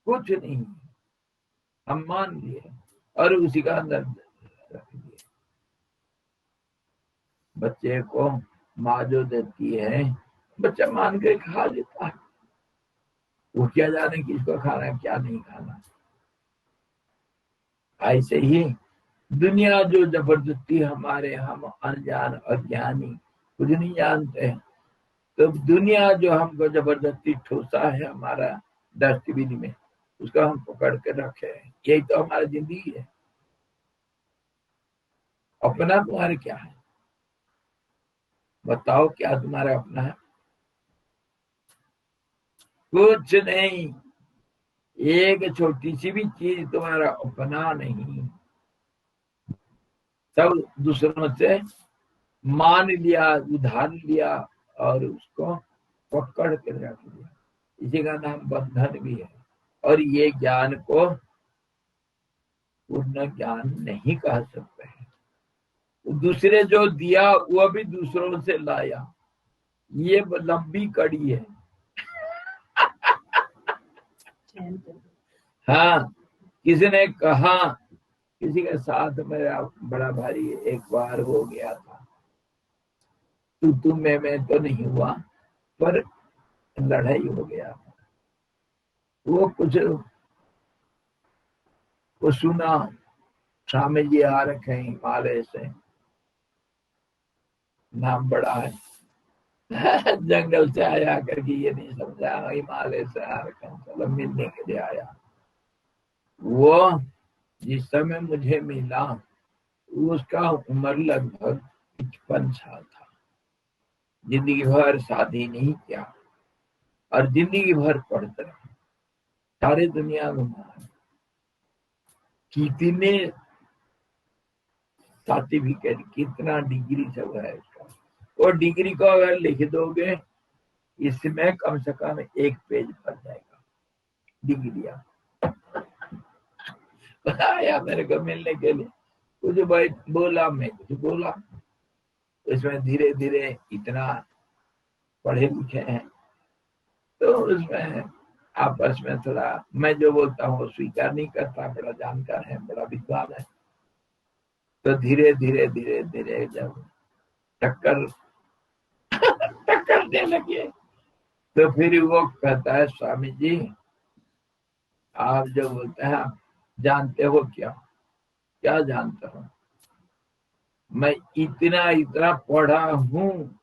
कुछ नहीं, हम मान लिए और उसी का अंदर रख दिए। बच्चे को माँ जो देती है बच्चा मान के खा लेता है, वो क्या जाने किसको खाना है क्या नहीं खाना। ऐसे ही दुनिया जो जबरदस्ती हमारे, हम अनजान अज्ञानी कुछ नहीं जानते हैं, तो दुनिया जो हमको जबरदस्ती ठोसा है हमारा डस्टबिन में, उसका हम पकड़ के रखे हैं। यही तो हमारा जिंदगी है। अपना तुम्हारे क्या है बताओ, क्या तुम्हारा अपना है? कुछ नहीं, एक छोटी सी भी चीज तुम्हारा अपना नहीं। सब दूसरों से मान लिया, उधार लिया और उसको पकड़ के रख लिया। इसी का नाम बंधन भी है। और ये ज्ञान को पूर्ण ज्ञान नहीं कह सकते हैं। दूसरे जो दिया वो भी दूसरों से लाया, ये लंबी कड़ी है। हाँ, किसी ने कहा, किसी के साथ मेरा बड़ा भारी एक बार हो गया था, तू मैं तो नहीं हुआ पर लड़ाई हो गया। वो कुछ वो सुना, स्वामी जी आ रखे हैं हिमालय से, नाम बड़ा है। जंगल से आया करके ये नहीं समझा हिमालय से आ रखे हैं, चलो मिलने के लिए आया। वो जिस समय मुझे मिला उसका उम्र लगभग 55 साल था। जिंदगी भर शादी नहीं किया और जिंदगी भर पढ़ते रहे, सारे दुनिया घुमा, कितने सर्टिफिकेट, कितना डिग्री सब है इसका। और डिग्री को अगर लिख दोगे इसमें कम से कम 1 पेज भर जाएगा डिग्रिया। आया मेरे को मिलने के लिए, कुछ भाई बोला, मैं कुछ बोला, इसमें धीरे धीरे इतना पढ़े लिखे हैं तो उसमें आपस में थोड़ा, मैं जो बोलता हूँ स्वीकार नहीं करता, बड़ा जानकार है, बड़ा विद्वान है। तो धीरे धीरे धीरे धीरे जब टक्कर दे लगे तो फिर वो कहता है, स्वामी जी आप जो बोलते हैं जानते हो क्या? क्या जानता हूँ? मैं इतना इतना पढ़ा हूँ।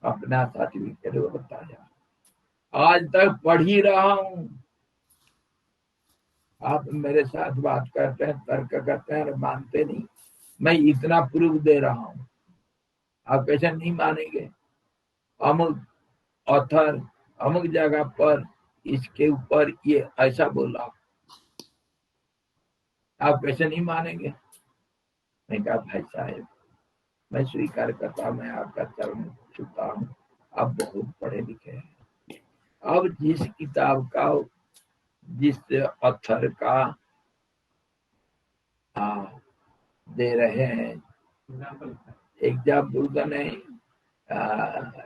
अपना सर्टिफिकेट बताया, आज तक पढ़ ही रहा हूँ। आप मेरे साथ बात करते हैं, तर्क करते हैं और मानते नहीं। मैं इतना प्रूफ दे रहा हूँ, आप कैसे नहीं मानेंगे? अमुक ऑथर अमुक जगह पर इसके ऊपर ये ऐसा बोला, आप कैसे नहीं मानेंगे? मैं कहा भाई साहब, मैं स्वीकार करता, मैं आपका चरण छूता हूँ, आप बहुत पढ़े लिखे हैं। अब जिस किताब का, जिस ऑथर का दे रहे हैं एग्जाम्पल का नहीं,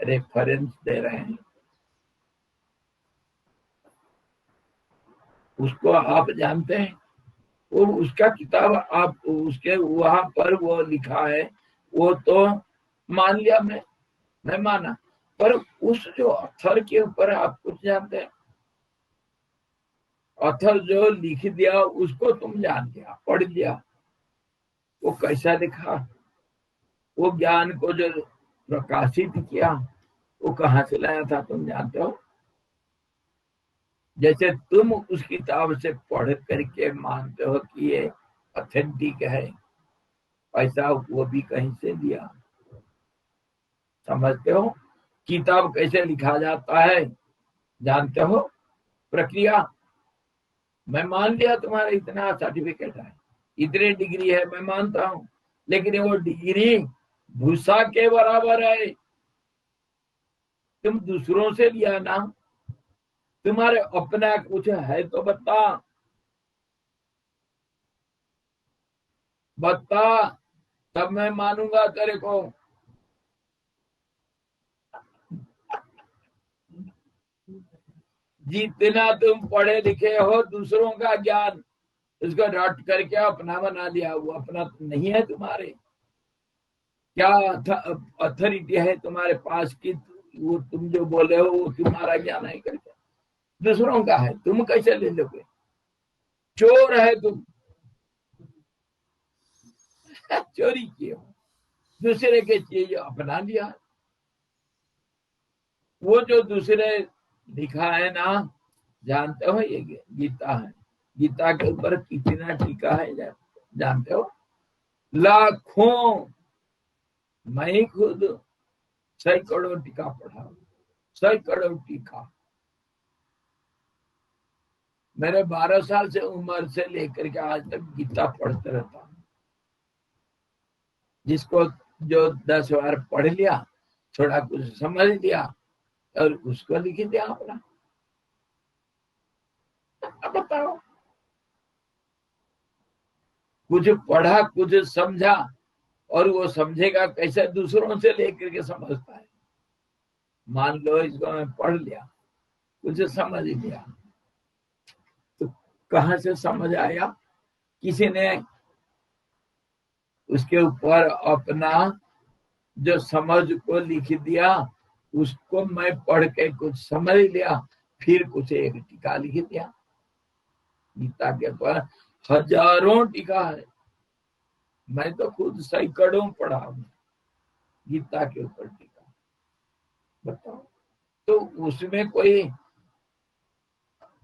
रेफरेंस दे रहे हैं, उसको आप जानते हैं? वो उसका किताब आप उसके वहां पर वो लिखा है, वो तो मान लिया, मैं माना, पर उस जो ऑथर के ऊपर आप कुछ जानते हैं? ऑथर जो लिख दिया उसको तुम जान लिया, पढ़ लिया, वो कैसा लिखा, वो ज्ञान को जो प्रकाशित किया वो कहाँ से लाया था तुम जानते हो? जैसे तुम उस किताब से पढ़ करके मानते हो कि ये ऑथेंटिक है, ऐसा वो भी कहीं से लिया। समझते हो किताब कैसे लिखा जाता है? जानते हो प्रक्रिया? मैं मान लिया तुम्हारा इतना सर्टिफिकेट है, इतने डिग्री है, मैं मानता हूं, लेकिन वो डिग्री भूसा के बराबर है। तुम दूसरों से लिया ना, तुम्हारे अपना कुछ है तो बता, तब मैं मानूंगा तेरे को। जितना तुम पढ़े लिखे हो, दूसरों का ज्ञान उसको रट करके अपना बना लिया, वो अपना नहीं है तुम्हारे। क्या अथॉरिटी है तुम्हारे पास कि वो तुम जो बोले हो वो तुम्हारा ज्ञान है करके? दूसरों का है, तुम कैसे ले लोगे? चोर है तुम, चोरी किए हो, दूसरे के चीज अपना लिया। वो जो दूसरे लिखा है ना, जानते हो ये गीता है, गीता के ऊपर कितना टीका है जानते हो? लाखों, मैं खुद सैकड़ों टीका पढ़ा, सैकड़ों टीका। मेरे 12 साल से उम्र से लेकर के आज तक गीता पढ़ते रहता हूँ। जिसको जो 10 बार पढ़ लिया, थोड़ा कुछ समझ लिया और उसको लिख दिया अपना। अब बताओ, कुछ पढ़ा, कुछ समझा, और वो समझेगा कैसे? दूसरों से लेकर के समझता है। मान लो इसको मैं पढ़ लिया, कुछ समझ लिया, तो कहां से समझ आया? किसी ने उसके ऊपर अपना जो समझ को लिख दिया, उसको मैं पढ़ के कुछ समझ लिया, फिर कुछ एक टीका लिख दिया। गीता के ऊपर हजारों टीका है, मैं तो खुद सैकड़ों पढ़ा हूं गीता के ऊपर टीका। बताओ, तो उसमें कोई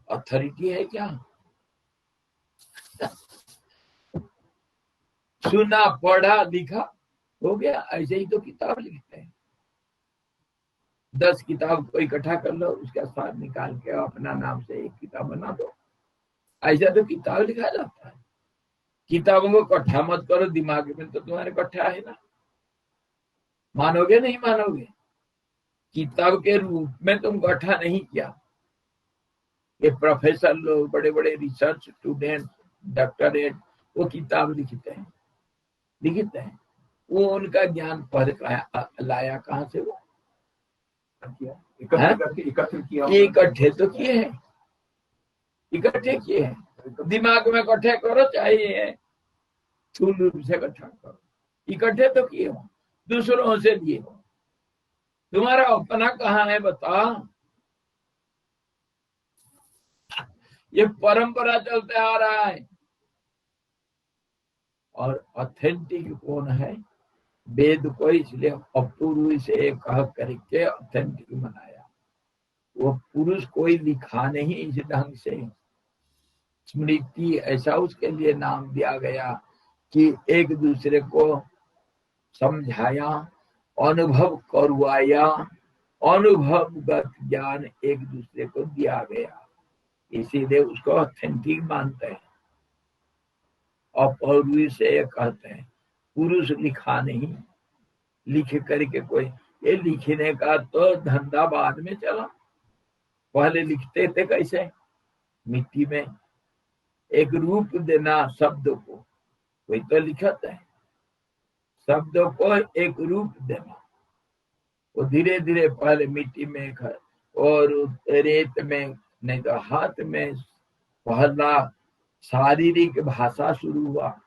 अथॉरिटी है क्या? सुना, पढ़ा, लिखा, हो गया। ऐसे ही तो किताब लिखते हैं। 10 किताब को इकट्ठा कर लो, उसका सार निकाल के अपना नाम से एक किताब बना दो। ऐसा तो किताब लिखा जाता है। किताबों को इकट्ठा मत करो, दिमाग में तो तुम्हारे इकट्ठा है ना। मानोगे नहीं मानोगे? किताब के रूप में तुम इकट्ठा नहीं किया। ये प्रोफेसर लोग, बड़े बड़े रिसर्च स्टूडेंट, डॉक्टरेट, वो किताब लिखते हैं। वो उनका ज्ञान पढ़ लाया कहाँ से? वो एकत्रित किया, इकट्ठे तो किए हैं, इकट्ठे किए हैं। दिमाग में इकट्ठे करो, चाहिए स्थूल रूप से इकट्ठा करो, इकट्ठे तो किए हो, दूसरों से लिए हो। तुम्हारा अपना कहाँ है बता? ये परंपरा चलते आ रहा है। और ऑथेंटिक कौन है? वेद को इसलिए अपूर्व से कह करके ऑथेंटिक बनाया। वो पुरुष कोई लिखा नहीं इस ढंग से। स्मृति ऐसा उसके लिए नाम दिया गया कि एक दूसरे को समझाया, अनुभव करवाया, अनुभवगत ज्ञान एक दूसरे को दिया गया, इसीलिए उसको ऑथेंटिक मानते हैं। अपौरुष से कहते हैं, पुरुष लिखा नहीं, लिख करके कोई, ये लिखने का तो धंधा बाद में चला। पहले लिखते थे कैसे? मिट्टी में एक रूप देना शब्द को, कोई तो लिखता है, शब्द को एक रूप देना। वो धीरे धीरे पहले मिट्टी में और रेत में, नहीं तो हाथ में, पहला शारीरिक भाषा शुरू हुआ,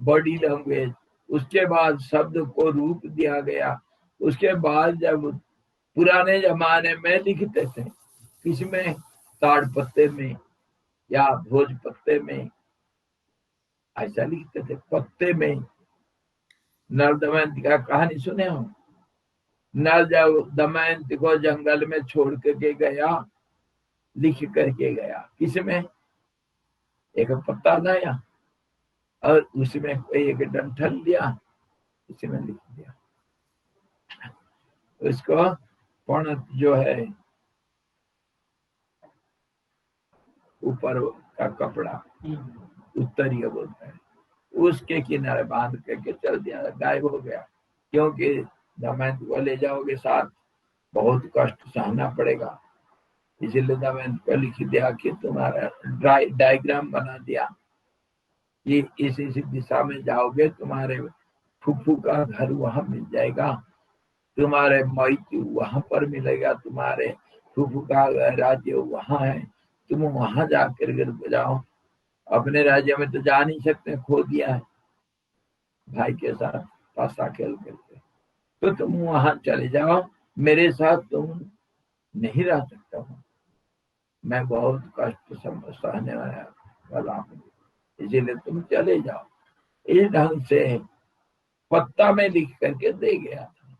बॉडी लैंग्वेज। उसके बाद शब्द को रूप दिया गया। उसके बाद जब पुराने जमाने में लिखते थे, किसमें? ताड़ पत्ते में या भोज पत्ते में, ऐसा लिखते थे, पत्ते में। नल दमयंती का कहानी सुने हो? नल जब दमयंती को जंगल में छोड़ के गया, लिख करके गया, किसमें? एक पत्ता लाया और उसमें कोई एक डंठल लिया, उसमें लिख दिया। उसको पणत जो है ऊपर का कपड़ा, उत्तरीय बोलते हैं, उसके किनारे बांध करके चल दिया, गायब हो गया। क्योंकि दमयंती को ले जाओगे साथ, बहुत कष्ट सहना पड़ेगा, इसलिए दमयंती को लिख दिया कि तुम्हारा डायग्राम बना दिया कि इस दिशा में जाओगे, तुम्हारे फूफू का घर वहां मिल जाएगा, तुम्हारे मैत्यु वहां पर मिलेगा, तुम्हारे फूफू का राज्य वहां है, तुम वहां जाकर के जाओ। अपने राज्य में तो जा नहीं सकते, खो दिया है भाई के साथ पासा खेल करके, तो तुम वहां चले जाओ, मेरे साथ तुम नहीं रह सकता हूँ, मैं बहुत कष्ट सहने वाला हूँ, इसीलिए तुम चले जाओ। इस ढंग से पत्ता में लिख करके दे गया था।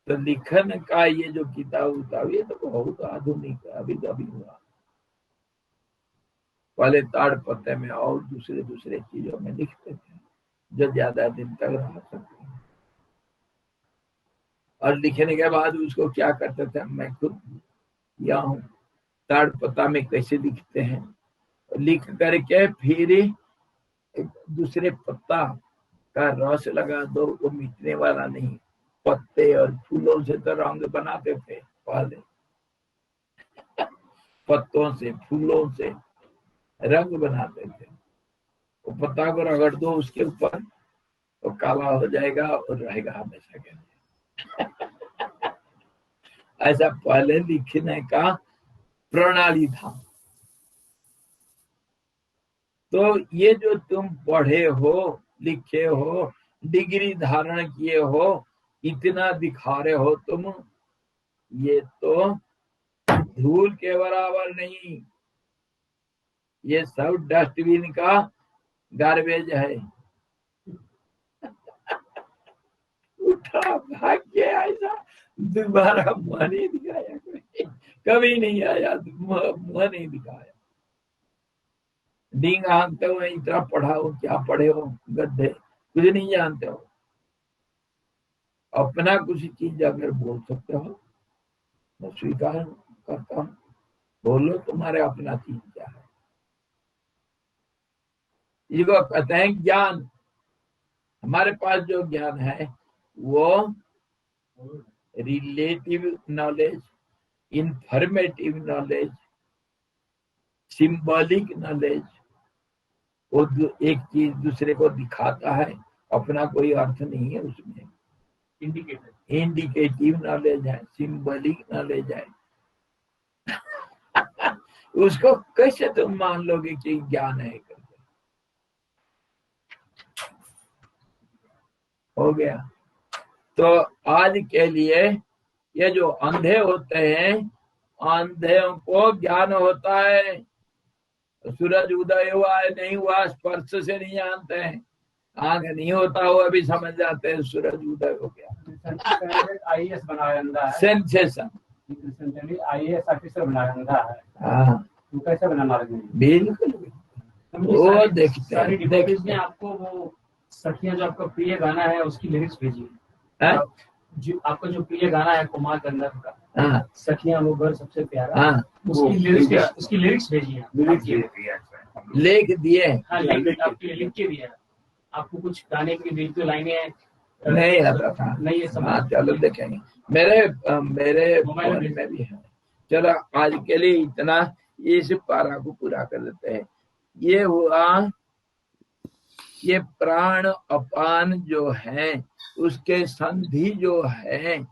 तो लिखन का ये जो किताब ये तो बहुत आधुनिक अभी हुआ। पहले ताड़ पत्ते में और दूसरे चीजों में लिखते थे जो ज्यादा दिन तक रह सकते हैं। और लिखने के बाद उसको क्या करते थे, मैं खुद किया हूँ। ताड़ पत्ता में कैसे लिखते हैं, लिख करके फिर एक दूसरे पत्ता का रस लगा दो, वो मिटने वाला नहीं। पत्ते और फूलों से तो रंग बनाते थे पहले, पत्तों से फूलों से रंग बनाते थे। वो पत्ता को रगड़ दो उसके ऊपर, तो काला हो जाएगा और रहेगा हमेशा के लिए। ऐसा पहले लिखने का प्रणाली था। तो ये जो तुम पढ़े हो, लिखे हो, डिग्री धारण किए हो, इतना दिखा रहे हो तुम, ये तो धूल के बराबर नहीं, ये सब डस्टबिन का गार्बेज है। उठा भाग गया, ऐसा दोबारा मुंह नहीं दिखाया, कभी नहीं आया, मुंह नहीं दिखाया। डींग हाँकते हो, इतना पढ़ा हो, क्या पढ़े हो गड्ढे, कुछ नहीं जानते हो। अपना कुछ चीज अगर बोल सकते हो, मैं स्वीकार करता हूँ, बोलो तुम्हारे अपना चीज क्या है। इसको कहते हैं ज्ञान। हमारे पास जो ज्ञान है वो relative knowledge, informative knowledge, symbolic knowledge, वो एक चीज दूसरे को दिखाता है, अपना कोई अर्थ नहीं है उसमें। इंडिकेटिव नॉलेज है, सिंबॉलिक नॉलेज है। उसको कैसे तुम मान लोगे कि ज्ञान है करके? हो गया। तो आज के लिए ये जो अंधे होते हैं, अंधेों को ज्ञान होता है। सूरज उदय हुआ है नहीं हुआ स्पर्श से नहीं जानते हैं, आंख नहीं होता हो अभी समझ जाते हैं सूरज उदय हो गया। आईएएस बनाया अंधा है, सेंसेशन। आईएएस ऑफिसर बनाया अंधा है। हाँ, तो कैसे बनाना है? बिल्कुल। वो देखते हैं। आपको वो सखिया जो आपका प्रिय गाना है उसकी लिरिक्स भेजिए। हाँ? आपका जो प्रिय गाना है कुमार गंधर्व का, हाँ सखियां वो घर सबसे प्यारा, हाँ उसकी लिरिक्स भेजी है, लिख दिए। हाँ आपके लिए लिख के दिया है। आपको कुछ गाने की एक दो लाइनें हैं, नहीं आता था। नहीं है हाँ समझ। चलो देखेंगे, मेरे मोबाइल फोन में में भी है। चलो आज के लिए इतना, इस पारा को पूरा कर देते हैं। ये हुआ, ये प्राण अपान जो है उसके संधि जो है,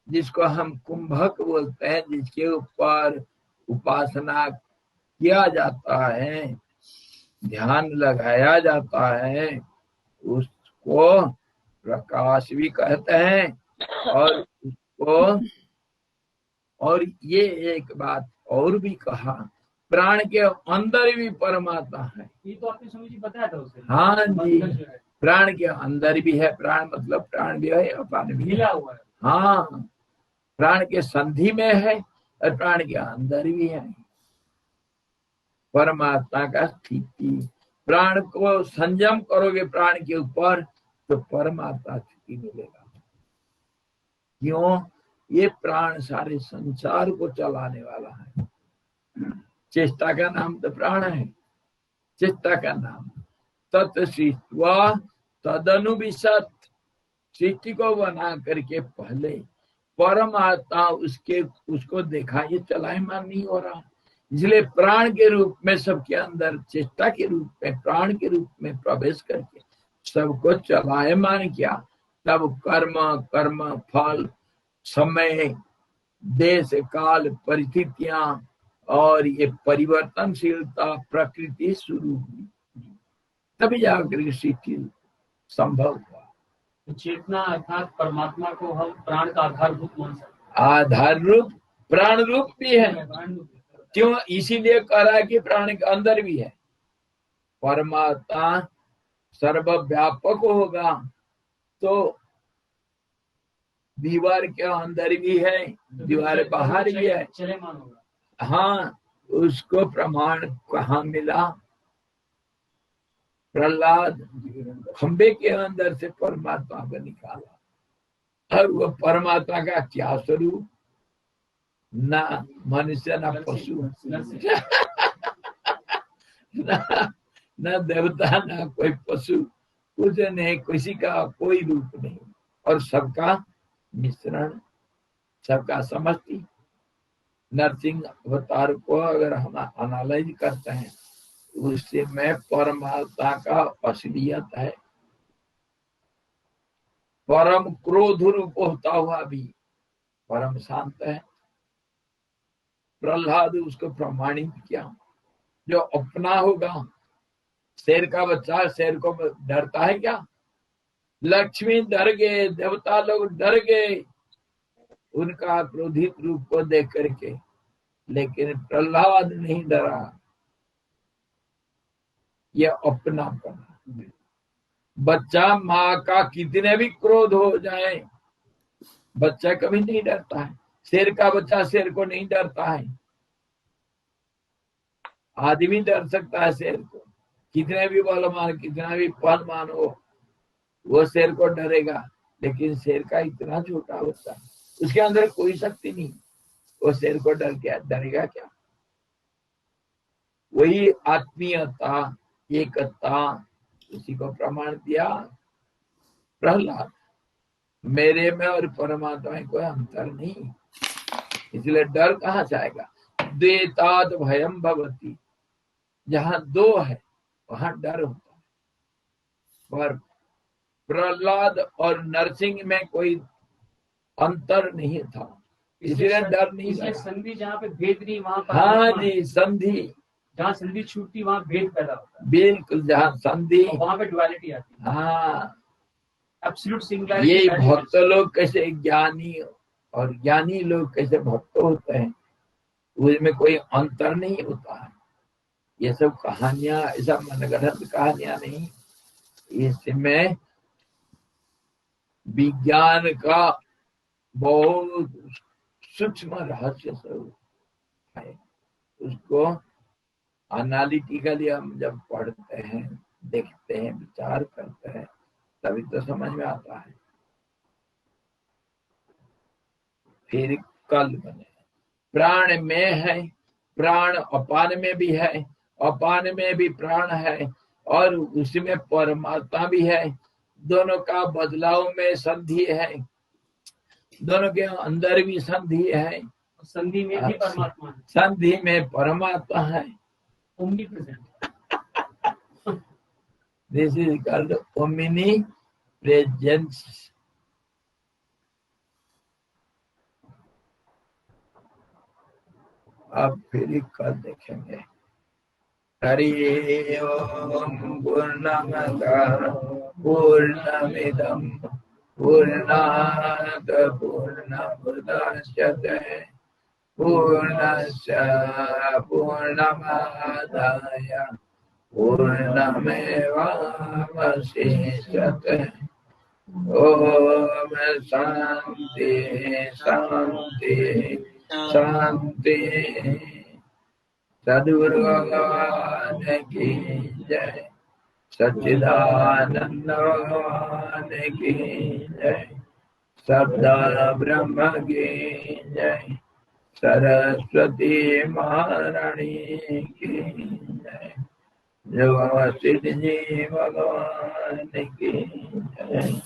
जिसको हम कुंभक बोलते हैं, जिसके ऊपर उपासना किया जाता है, ध्यान लगाया जाता है, उसको प्रकाश भी कहते हैं। और उसको, और ये एक बात और भी कहा, प्राण के अंदर भी परमात्मा है। ये तो आपने समझी बताया था उसे। हाँ जी, प्राण के अंदर भी है, प्राण मतलब प्राण भी है, अपान भी मिला हुआ है। हाँ, प्राण के संधि में है और प्राण के अंदर भी है परमात्मा का स्थिति। प्राण को संयम करोगे प्राण के ऊपर तो परमात्मा स्थिति मिलेगा। क्यों? ये प्राण सारे संसार को चलाने वाला है। चेष्टा का नाम तो प्राण है, चेष्टा का नाम। तत्सृष्ट्वा तदनुविशत, सृष्टि को बना करके पहले परमात्मा उसको देखा, ये चलायमान नहीं हो रहा, इसलिए प्राण के रूप में सबके अंदर, चेष्टा के रूप में, प्राण के रूप में प्रवेश करके सबको चलायमान किया। तब कर्म फल, समय, देश काल, परिस्थितियां और ये परिवर्तनशीलता प्रकृति शुरू हुई, तभी जाकर सृष्टि संभव हुआ। चेतना अर्थात परमात्मा को हम प्राण का आधारभूत मान सकते आधार रूप, प्राण रूप भी है। हैं। क्यों? इसीलिए कह रहा है कि प्राण के अंदर भी है। परमात्मा सर्वव्यापक होगा तो दीवार के अंदर भी है, दीवार बाहर भी है। चलेमान होगा। हाँ, उसको प्रमाण कहाँ मिला? प्रहलाद खंबे के अंदर से परमात्मा को निकाला, और वो परमात्मा का क्या स्वरूप? ना मनुष्य, ना पशु, ना देवता, ना कोई पशु, कुछ नहीं, किसी का कोई रूप नहीं, और सबका मिश्रण, सबका समष्टि। नरसिंह अवतार को अगर हम एनालाइज करते हैं, उससे में परमात्मा का असलियत है। परम क्रोध रूप होता हुआ भी परम शांत है। प्रहलाद उसको प्रमाणित किया, जो अपना होगा। शेर का बच्चा शेर को डरता है क्या? लक्ष्मी डर गए, देवता लोग डर गए उनका क्रोधित रूप को देख करके, लेकिन प्रहलाद नहीं डरा। ये अपनापन। बच्चा माँ का कितने भी क्रोध हो जाए, बच्चा कभी नहीं डरता है। शेर का बच्चा शेर को नहीं डरता है। आदमी डर सकता है शेर को, कितने भी बलवान, कितना भी पहलवान हो, वो शेर को डरेगा, लेकिन शेर का इतना छोटा होता है, उसके अंदर कोई शक्ति नहीं, वो शेर को डरेगा क्या? वही आत्मीयता, एकता, उसी को प्रमाण दिया प्रहलाद। मेरे में और परमात्मा में कोई अंतर नहीं, इसलिए डर कहाँ से आएगा? द्वैताद भयम भवति, जहां दो है वहां डर होता है। पर प्रहलाद और नरसिंह में कोई अंतर नहीं था, इसलिए डर नहीं लगा। संधि जहाँ पे भेद नहीं वहाँ पर, हाँ जी, संधि, जहाँ संधि छूटती वहाँ भेद पैदा होता है। बिल्कुल, जहाँ संधि वहाँ पे डुअलिटी आती है। हाँ, एब्सोल्यूट सिंगुलैरिटी। ये भक्त लोग कैसे ज्ञानी और ज्ञानी लोग कैसे भक्त होते हैं, उसमें कोई अंतर नहीं होता है। ये सब कहानियां, ऐसा मनगढ़ंत कहानियां नहीं, इसमें विज्ञान का बहुत सूक्ष्म रहस्य स्वरूप है। उसको एनालिटिकली हम जब पढ़ते हैं, देखते हैं, विचार करते हैं, तभी तो समझ में आता है। फिर कल बने। प्राण में है, प्राण अपान में भी है, अपान में भी प्राण है, और उसमें परमात्मा भी है। दोनों का बदलाव में संधि है, दोनों के अंदर भी संधि है, संधि में भी परमात्मा है, संधि में परमात्मा है। omnipresent. This is called Omni presence. अब फिर कल देखेंगे। हरि ओम पूर्णमदः पूर्णमिदं पूर्णात् पूर्णमुदच्यते पूर्णस्य पूर्णमादाय पूर्णमेवावशिष्यते। ओम शांति शांति शांति। सद्गुरु भगवान की जय, सच्चिदानंद भगवान की जय, सदा ब्रह्म की जय, सरस्वती महारानी की जय, जो सिद्ध जी भगवान की जय।